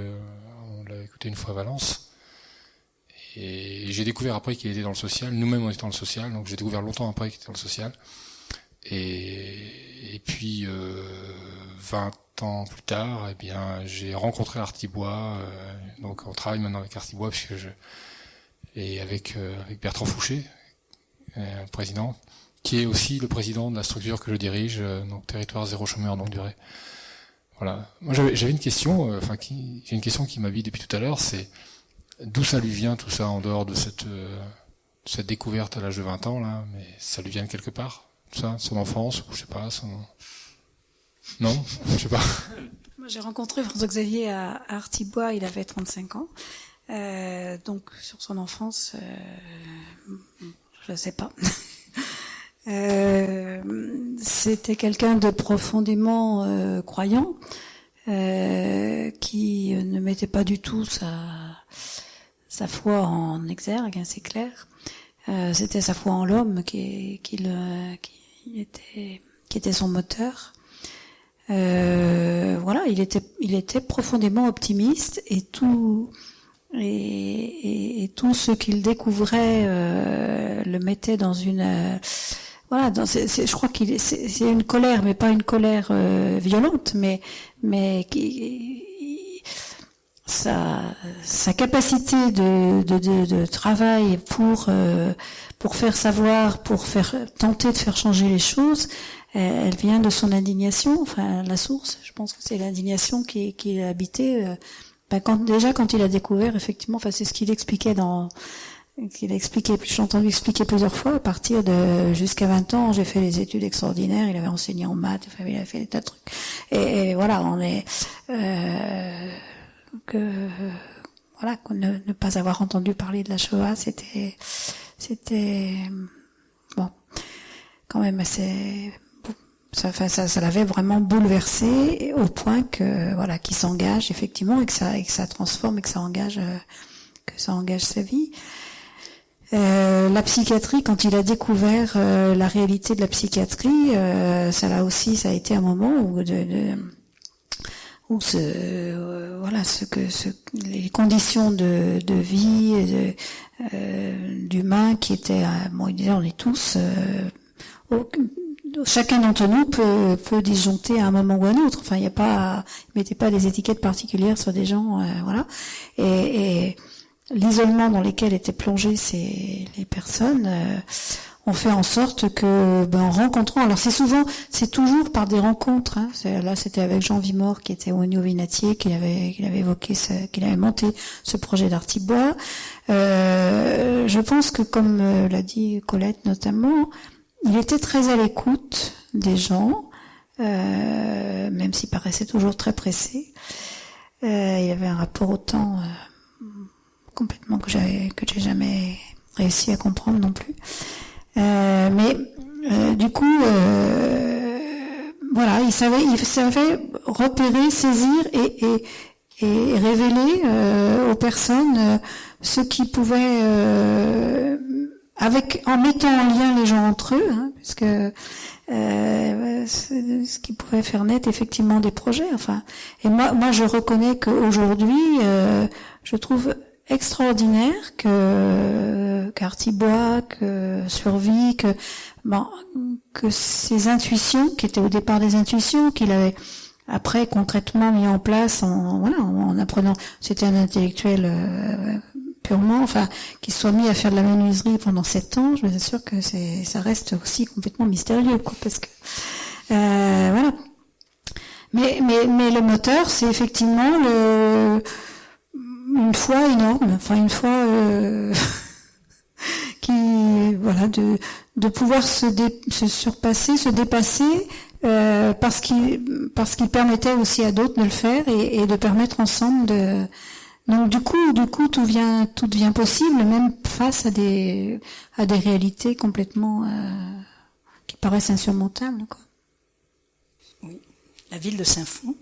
on l'a écouté une fois à Valence, et j'ai découvert après qu'il était dans le social. Nous-mêmes on était dans le social, donc j'ai découvert longtemps après qu'il était dans le social. Et puis 20 ans plus tard, eh bien j'ai rencontré Artibois, donc on travaille maintenant avec Artibois et avec Bertrand Fouché, président, qui est aussi le président de la structure que je dirige, donc Territoire Zéro Chômeur Longue Durée. Voilà. Moi j'avais une question, j'ai une question qui m'habite depuis tout à l'heure, c'est d'où ça lui vient tout ça en dehors de cette découverte à l'âge de 20 ans là, mais ça lui vient de quelque part, tout ça, son enfance, ou je sais pas, Non, je sais pas. Moi, j'ai rencontré François-Xavier à Artibois, il avait 35 ans. Donc, sur son enfance, je ne sais pas. C'était quelqu'un de profondément croyant, qui ne mettait pas du tout sa foi en exergue, hein, c'est clair. C'était sa foi en l'homme qui était son moteur. Voilà, il était profondément optimiste et tout ce qu'il découvrait le mettait dans une voilà, je crois c'est une colère, mais pas une colère violente, mais sa capacité de travail pour faire savoir, tenter de faire changer les choses, elle vient de son indignation. Enfin, la source, je pense que c'est l'indignation qui a habité. Quand il a découvert, effectivement, enfin, c'est ce qu'il expliquait j'ai entendu expliquer plusieurs fois, à partir de jusqu'à 20 ans, j'ai fait des études extraordinaires, il avait enseigné en maths, enfin, il avait fait des tas de trucs. Et voilà, on est, ne pas avoir entendu parler de la Shoah, c'était, bon, quand même assez, ça l'avait vraiment bouleversé au point que, voilà, qu'il s'engage, effectivement, et que ça transforme et que ça engage sa vie. La psychiatrie, quand il a découvert la réalité de la psychiatrie, ça a été un moment où les conditions de vie d'humains qui étaient, il disait, on est tous, chacun d'entre nous peut disjoncter à un moment ou à un autre. Enfin, il mettait pas des étiquettes particulières sur des gens, voilà. Et l'isolement dans lequel étaient plongées les personnes ont fait en sorte que, en rencontrant, alors c'est toujours par des rencontres. Hein, là, c'était avec Jean Vimort qui était au Vinatier, qu'il avait monté ce projet d'Artibois. Je pense que, comme l'a dit Colette notamment, il était très à l'écoute des gens, même s'il paraissait toujours très pressé. Il avait un rapport au temps complètement que j'ai jamais réussi à comprendre non plus. Mais du coup, voilà, il savait repérer, saisir et révéler aux personnes ce qui pouvait, en mettant en lien les gens entre eux, hein, puisque ce qui pouvait faire naître effectivement des projets. Enfin, et moi, je reconnais qu'aujourd'hui, je trouve extraordinaire qu'Artibois, que Survie, que ces intuitions, qui étaient au départ des intuitions, qu'il avait après concrètement mis en place en apprenant, c'était un intellectuel purement, enfin, qu'il soit mis à faire de la menuiserie pendant 7 ans, je vous assure que ça reste aussi complètement mystérieux, quoi, parce que voilà. Mais le moteur, c'est effectivement une foi énorme, enfin une foi qui, voilà, de pouvoir se surpasser, se dépasser, parce qu'il permettait aussi à d'autres de le faire et de permettre ensemble de. Donc du coup tout devient possible, même face à des réalités complètement qui paraissent insurmontables, quoi. Oui, la ville de Saint-Fond,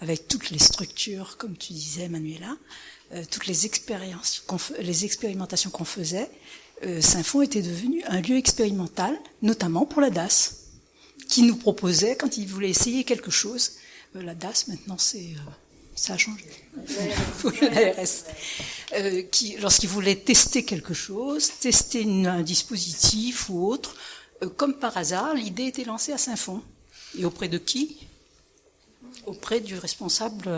avec toutes les structures, comme tu disais, Manuela, toutes les expérimentations qu'on faisait, Saint-Fond était devenu un lieu expérimental, notamment pour la DAS, qui nous proposait, quand ils voulaient essayer quelque chose, la DAS maintenant ça a changé, l'ARS, lorsqu'ils voulaient tester quelque chose, tester un dispositif ou autre, comme par hasard, l'idée était lancée à Saint-Fond. Et auprès de qui ? Auprès du responsable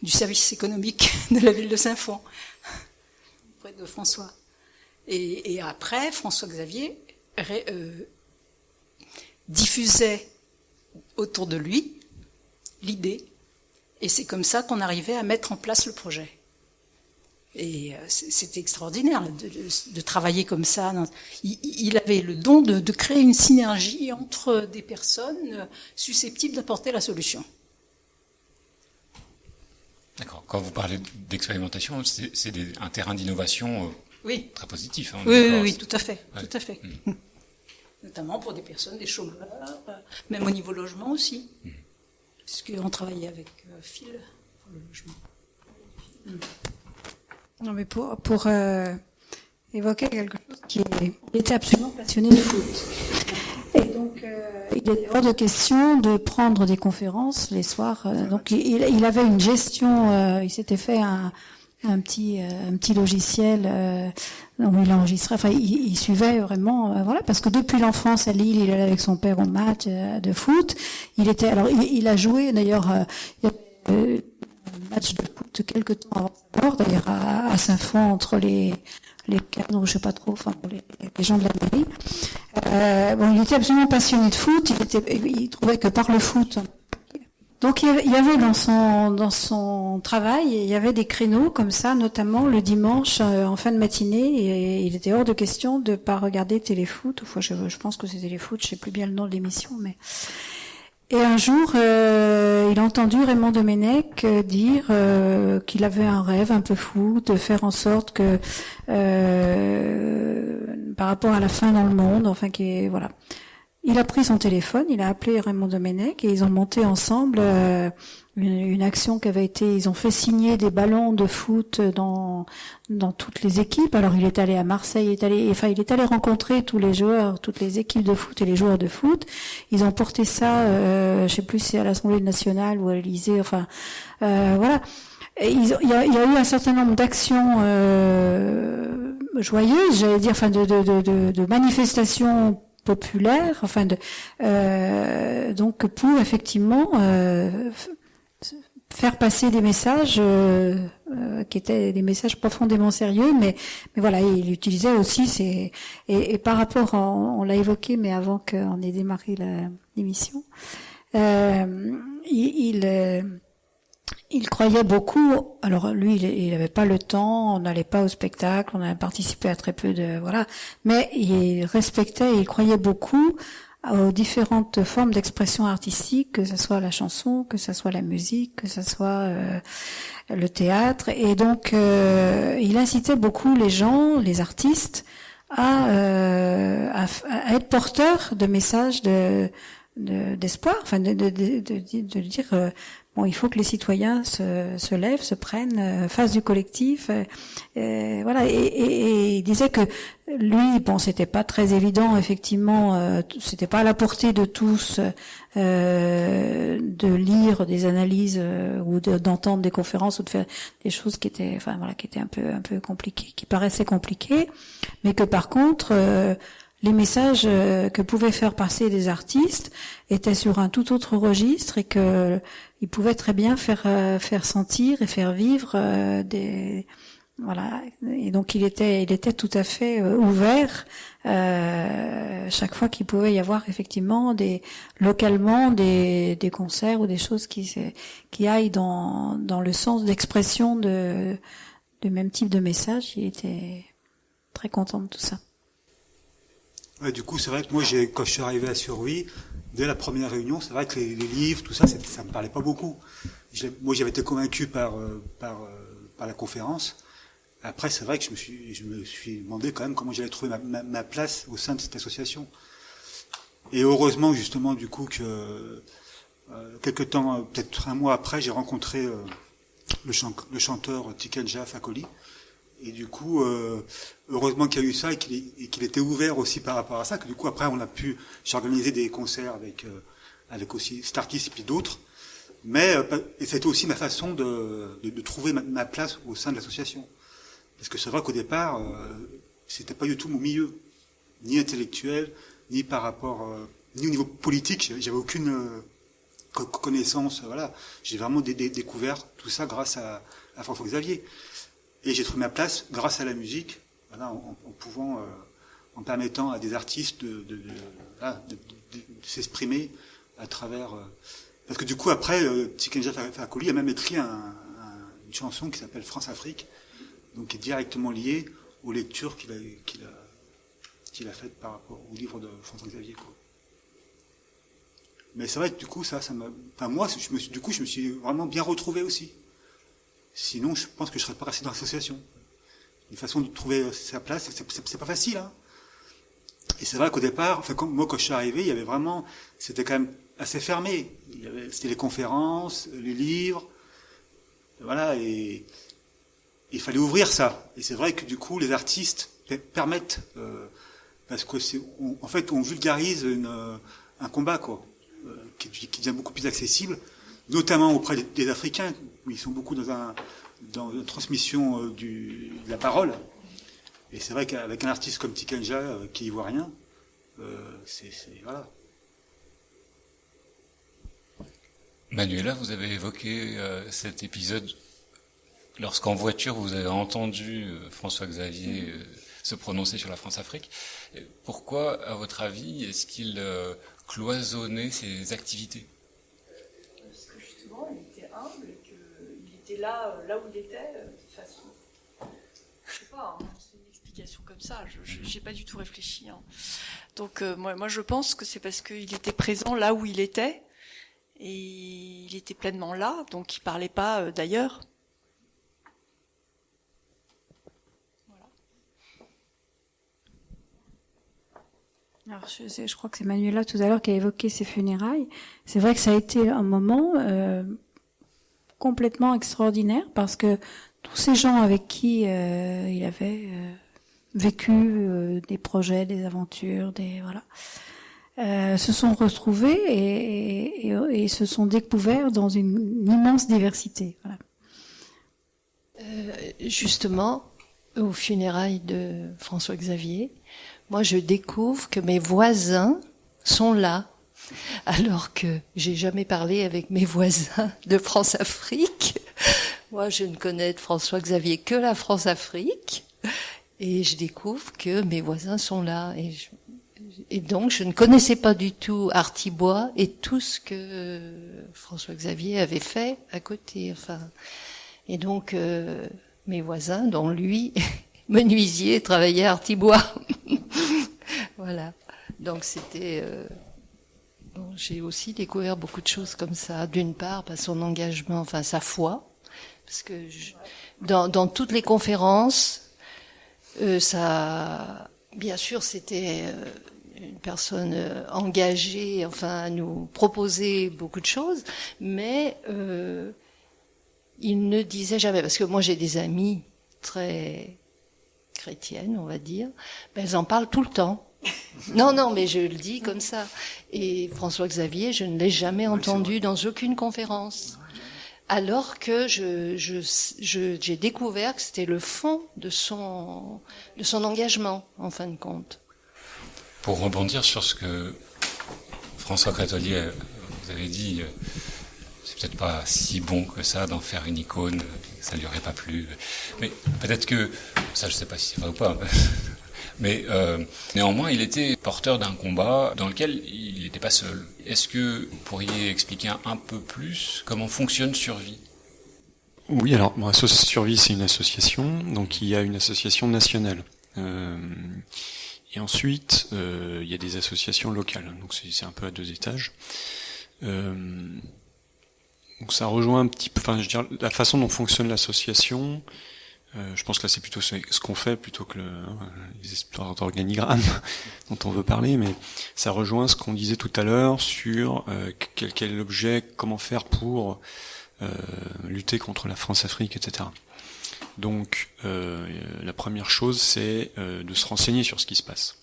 du service économique de la ville de Saint-Fond, auprès de François. Et après, François-Xavier diffusait autour de lui l'idée. Et c'est comme ça qu'on arrivait à mettre en place le projet. Et c'était extraordinaire de travailler comme ça. Il avait le don de créer une synergie entre des personnes susceptibles d'apporter la solution. D'accord. Quand vous parlez d'expérimentation, c'est un terrain d'innovation oui. Très positif. Hein, oui, tout à fait. Ouais. Tout à fait. Notamment pour des personnes, des chômeurs, même au niveau logement aussi. Puisqu'on travaillait avec Phil pour le logement. Non, mais pour évoquer quelque chose il était absolument passionné de foot. Et donc, il était hors de question de prendre des conférences les soirs. Donc, il avait une gestion, il s'était fait un petit logiciel où il enregistrait. Enfin, il suivait vraiment, voilà, parce que depuis l'enfance à Lille, il allait avec son père au match de foot. Il a joué d'ailleurs. Un match de foot quelque temps avant sa mort, d'ailleurs à Saint-Fond entre les cadres, je sais pas trop, enfin les gens de la mairie. Il était absolument passionné de foot. Il trouvait que par le foot. Donc il y avait dans son travail, il y avait des créneaux comme ça, notamment le dimanche en fin de matinée. Et il était hors de question de pas regarder Téléfoot. Enfin, je pense que c'est Téléfoot, je sais plus bien le nom de l'émission, mais. Et un jour, il a entendu Raymond Domenech dire qu'il avait un rêve un peu fou de faire en sorte que, par rapport à la faim dans le monde, enfin, voilà. Il a pris son téléphone, il a appelé Raymond Domenech et ils ont monté ensemble une action qui avait été, ils ont fait signer des ballons de foot dans toutes les équipes. Alors il est allé à Marseille, il est allé rencontrer tous les joueurs, toutes les équipes de foot et les joueurs de foot. Ils ont porté ça, je sais plus si c'est à l'Assemblée nationale ou à l'Élysée, enfin voilà. Et il y a eu un certain nombre d'actions joyeuses, j'allais dire, enfin de manifestations populaires, enfin donc pour effectivement faire passer des messages qui étaient des messages profondément sérieux, mais voilà, il utilisait aussi et par rapport, on l'a évoqué, mais avant qu'on ait démarré l'émission, il croyait beaucoup. Alors lui, il n'avait pas le temps, on n'allait pas au spectacle, on a participé à très peu de voilà, mais il respectait, il croyait beaucoup aux différentes formes d'expression artistique, que ce soit la chanson, que ce soit la musique, que ce soit le théâtre, et donc il incitait beaucoup les gens, les artistes, à être porteurs de messages d'espoir, enfin de dire bon, il faut que les citoyens se lèvent, se prennent, fassent du collectif, voilà. Et il disait que lui, bon, c'était pas très évident, effectivement, c'était pas à la portée de tous de lire des analyses ou d'entendre des conférences ou de faire des choses qui étaient, enfin voilà, qui étaient un peu compliquées, qui paraissaient compliquées, mais que par contre les messages que pouvaient faire passer les artistes étaient sur un tout autre registre et que ils pouvaient très bien faire sentir et faire vivre voilà. Et donc il était tout à fait ouvert chaque fois qu'il pouvait y avoir effectivement localement des concerts ou des choses qui aillent dans le sens d'expression du même type de message. Il était très content de tout ça. Ouais, du coup, c'est vrai que moi, quand je suis arrivé à Survie, dès la première réunion, c'est vrai que les livres, tout ça, ça me parlait pas beaucoup. Moi, j'avais été convaincu par la conférence. Après, c'est vrai que je me suis demandé quand même comment j'allais trouver ma place au sein de cette association. Et heureusement, justement, du coup, que quelque temps, peut-être un mois après, j'ai rencontré le chanteur Tikenja Fakoli. Et du coup, heureusement qu'il y a eu ça et qu'il était ouvert aussi par rapport à ça. Que du coup, après, j'ai organisé des concerts avec aussi Starkis et puis d'autres. Mais et c'était aussi ma façon de trouver ma place au sein de l'association. Parce que c'est vrai qu'au départ, c'était pas du tout mon milieu, ni intellectuel, ni par rapport, ni au niveau politique. J'avais aucune connaissance. Voilà, j'ai vraiment découvert tout ça grâce à François Xavier. Et j'ai trouvé ma place grâce à la musique, voilà, en permettant à des artistes de s'exprimer à travers. Parce que du coup, après, Tikenja Fakoli a même écrit une chanson qui s'appelle France-Afrique, donc qui est directement lié aux lectures qu'il a faites par rapport au livre de François Xavier, quoi. Mais c'est vrai que du coup, moi, je me suis vraiment bien retrouvé aussi. Sinon, je pense que je serais pas resté dans l'association. Une façon de trouver sa place, c'est pas facile, hein. Et c'est vrai qu'au départ, moi, quand je suis arrivé, il y avait vraiment, c'était quand même assez fermé. C'était les conférences, les livres, voilà, et il fallait ouvrir ça. Et c'est vrai que du coup, les artistes permettent, parce que en fait, on vulgarise un combat, quoi, qui devient beaucoup plus accessible, notamment auprès des Africains, où ils sont beaucoup dans la transmission de la parole. Et c'est vrai qu'avec un artiste comme Tikenja, qui y voit rien, voilà. Manuela, vous avez évoqué cet épisode lorsqu'en voiture vous avez entendu François Xavier se prononcer sur la France-Afrique. Pourquoi, à votre avis, est-ce qu'il cloisonnait ses activités? Parce que justement, il était humble et qu'il était là où il était, de façon... Je sais pas, hein, c'est une explication comme ça, j'ai pas du tout réfléchi. Hein. Donc moi je pense que c'est parce qu'il était présent là où il était, et il était pleinement là, donc il parlait pas d'ailleurs. Alors, je crois que c'est Manuela tout à l'heure qui a évoqué ses funérailles. C'est vrai que ça a été un moment complètement extraordinaire parce que tous ces gens avec qui il avait vécu des projets, des aventures, se sont retrouvés et se sont découverts dans une immense diversité. Voilà. Justement, aux funérailles de François Xavier, moi, je découvre que mes voisins sont là, alors que j'ai jamais parlé avec mes voisins de France-Afrique. Moi, je ne connais de François Xavier que la France-Afrique, et je découvre que mes voisins sont là. Et donc, je ne connaissais pas du tout Artibois et tout ce que François Xavier avait fait à côté. Enfin, et donc, mes voisins, dont lui, menuisier, travaillait à Artibois. Voilà. Donc c'était. J'ai aussi découvert beaucoup de choses comme ça. D'une part, par son engagement, enfin sa foi, parce que dans toutes les conférences, ça, bien sûr, c'était une personne engagée, enfin à nous proposer beaucoup de choses, mais il ne disait jamais, parce que moi j'ai des amies très chrétiennes, on va dire, ben elles en parlent tout le temps. Non, mais je le dis comme ça. Et François Xavier, je ne l'ai jamais entendu dans aucune conférence. Alors que j'ai découvert que c'était le fond de son engagement, en fin de compte. Pour rebondir sur ce que François Crételier, vous avez dit, c'est peut-être pas si bon que ça d'en faire une icône, ça lui aurait pas plu. Mais peut-être que, ça je sais pas si c'est vrai ou pas, mais néanmoins il était porteur d'un combat dans lequel il n'était pas seul. Est-ce que vous pourriez expliquer un peu plus comment fonctionne Survie ? Oui, alors Survie c'est une association, donc il y a une association nationale. Et ensuite il y a des associations locales, donc c'est un peu à deux étages. Donc ça rejoint un petit peu, enfin je veux dire, la façon dont fonctionne l'association. Je pense que là c'est plutôt ce qu'on fait plutôt que les histoires d'organigrammes dont on veut parler, mais ça rejoint ce qu'on disait tout à l'heure sur quel est l'objet, comment faire pour lutter contre la France-Afrique, etc. Donc la première chose c'est de se renseigner sur ce qui se passe.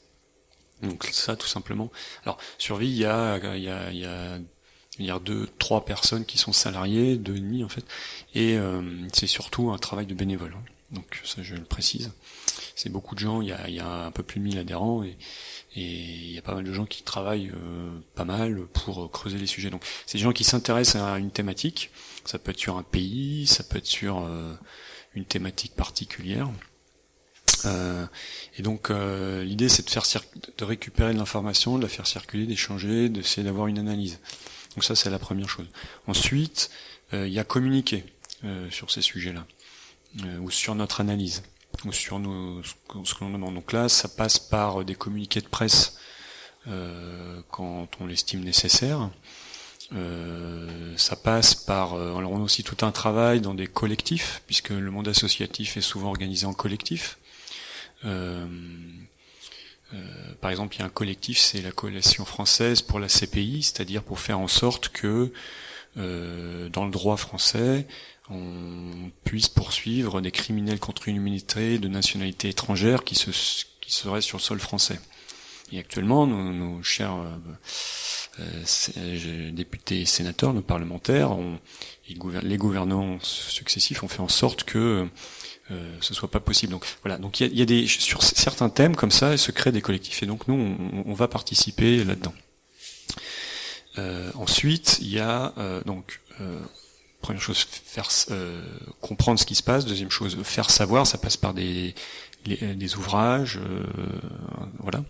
Donc ça tout simplement. Alors Survie, il y a 2-3 personnes qui sont salariées, 2,5 en fait, et c'est surtout un travail de bénévole. Donc ça je le précise. C'est beaucoup de gens, il y a un peu plus de 1000 adhérents et il y a pas mal de gens qui travaillent pas mal pour creuser les sujets. Donc c'est des gens qui s'intéressent à une thématique, ça peut être sur un pays, ça peut être sur une thématique particulière. Et donc l'idée c'est de récupérer de l'information, de la faire circuler, d'échanger, d'essayer d'avoir une analyse. Donc ça c'est la première chose. Ensuite, il y a communiquer sur ces sujets-là. ou sur notre analyse, ou sur ce que l'on demande. Donc là, ça passe par des communiqués de presse quand on l'estime nécessaire. Ça passe par... alors on a aussi tout un travail dans des collectifs, puisque le monde associatif est souvent organisé en collectif. Par exemple, il y a un collectif, c'est la Coalition française pour la CPI, c'est-à-dire pour faire en sorte que dans le droit français, on puisse poursuivre des criminels contre une immunité de nationalité étrangère qui seraient sur le sol français. Et actuellement, nos chers députés et sénateurs, nos parlementaires, les gouvernements successifs ont fait en sorte que ce soit pas possible. Donc voilà. Donc il y a des sur certains thèmes comme ça, se créent des collectifs. Et donc nous, on va participer là-dedans. Ensuite, il y a première chose, comprendre ce qui se passe. Deuxième chose, faire savoir. Ça passe par des ouvrages, voilà,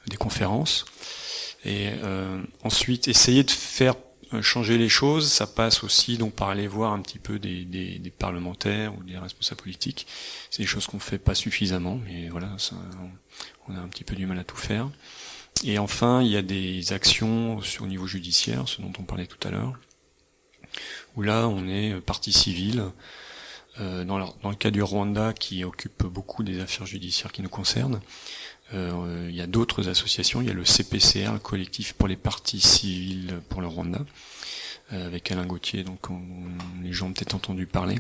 des conférences. Et ensuite, essayer de faire changer les choses, ça passe aussi donc par aller voir un petit peu des parlementaires ou des responsables politiques. C'est des choses qu'on fait pas suffisamment, mais voilà, on a un petit peu du mal à tout faire. Et enfin, il y a des actions au niveau judiciaire, ce dont on parlait tout à l'heure, où là, on est partie civile. Dans le cas du Rwanda, qui occupe beaucoup des affaires judiciaires qui nous concernent, il y a d'autres associations. Il y a le CPCR, le collectif pour les parties civiles pour le Rwanda, avec Alain Gauthier, donc les gens ont peut-être entendu parler.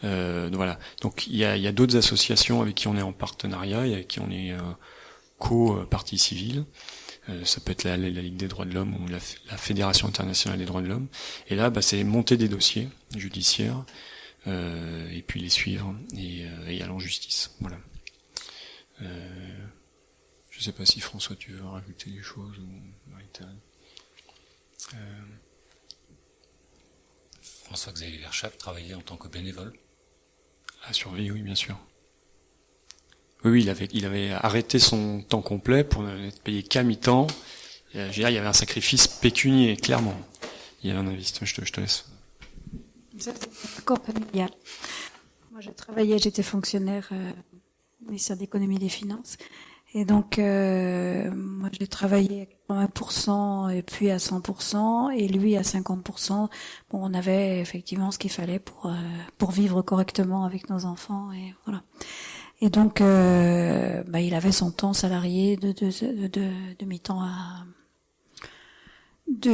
Donc voilà. Donc il y a d'autres associations avec qui on est en partenariat et avec qui on est co-partie civile. Ça peut être la Ligue des droits de l'homme ou la Fédération internationale des droits de l'homme. Et là, c'est monter des dossiers judiciaires et puis les suivre et aller en justice. Voilà. Je sais pas si François, tu veux rajouter des choses ou Marie-Thérèse. François-Xavier Verschaff travaillait en tant que bénévole. À Survie, oui, bien sûr. Oui, il avait arrêté son temps complet pour n'être payé qu'à mi-temps. Je veux dire, il y avait un sacrifice pécunier, clairement. Il y avait un investissement. Je te laisse. C'est un accord familial. Moi, j'étais fonctionnaire au ministère de l'économie et des finances. Et donc, moi, j'ai travaillé à 80% et puis à 100% et lui à 50%. Bon, on avait effectivement ce qu'il fallait pour vivre correctement avec nos enfants et voilà. Et donc, il avait son temps salarié de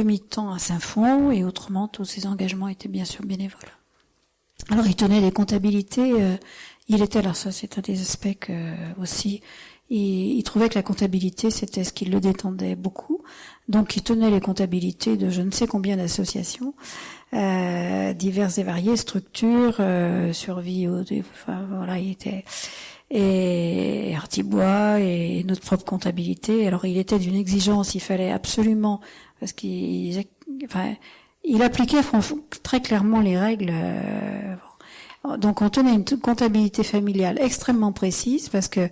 mi-temps à Saint-Fond et autrement, tous ses engagements étaient bien sûr bénévoles. Alors, il tenait les comptabilités. Alors ça, c'est un des aspects aussi. Il trouvait que la comptabilité, c'était ce qui le détendait beaucoup. Donc, il tenait les comptabilités de je ne sais combien d'associations, diverses et variées, structures, Survie, voilà, il était... et Artibois et notre propre comptabilité. Alors il était d'une exigence, il fallait absolument, parce il appliquait très clairement les règles. Donc on tenait une comptabilité familiale extrêmement précise parce que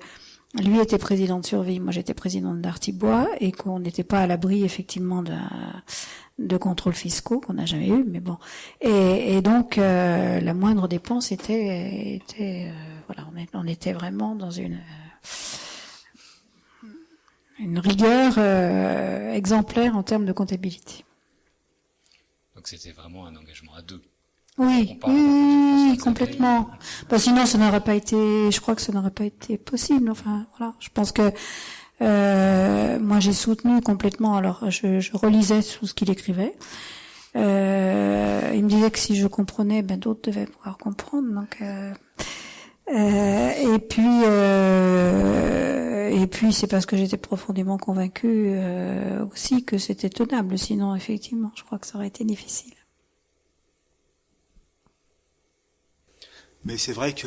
lui était président de Survie, moi j'étais présidente d'Artibois et qu'on n'était pas à l'abri effectivement de contrôles fiscaux qu'on n'a jamais eu, mais bon. Et donc la moindre dépense était voilà, on était vraiment dans une rigueur exemplaire en termes de comptabilité. Donc c'était vraiment un engagement à deux. Oui, complètement. Sinon, je crois que ça n'aurait pas été possible. Enfin, voilà. Je pense que moi j'ai soutenu complètement. Alors, je relisais tout ce qu'il écrivait. Il me disait que si je comprenais, d'autres devaient pouvoir comprendre. Donc, et puis c'est parce que j'étais profondément convaincue aussi que c'était tenable. Sinon, effectivement, je crois que ça aurait été difficile. Mais c'est vrai que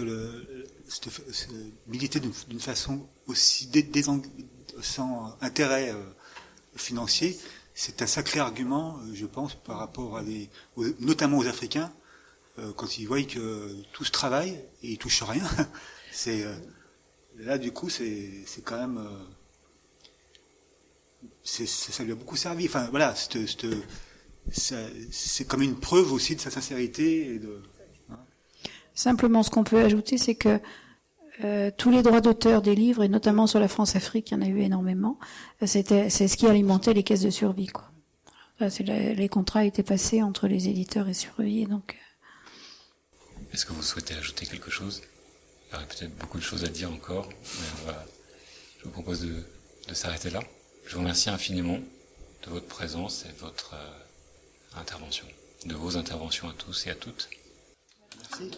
militer d'une façon aussi sans intérêt financier, c'est un sacré argument, je pense, par rapport notamment aux Africains, quand ils voient que tout se travaille et ils touchent rien. Là, du coup, c'est quand même, ça lui a beaucoup servi. Enfin, voilà, c'est comme une preuve aussi de sa sincérité et de. Simplement, ce qu'on peut ajouter, c'est que tous les droits d'auteur des livres, et notamment sur la France-Afrique, il y en a eu énormément, c'est ce qui alimentait les caisses de survie, quoi. Les contrats étaient passés entre les éditeurs et Survie, donc. Est-ce que vous souhaitez ajouter quelque chose? Il y aurait peut-être beaucoup de choses à dire encore, mais je vous propose de s'arrêter là. Je vous remercie infiniment de votre présence et de votre intervention, de vos interventions à tous et à toutes. Merci.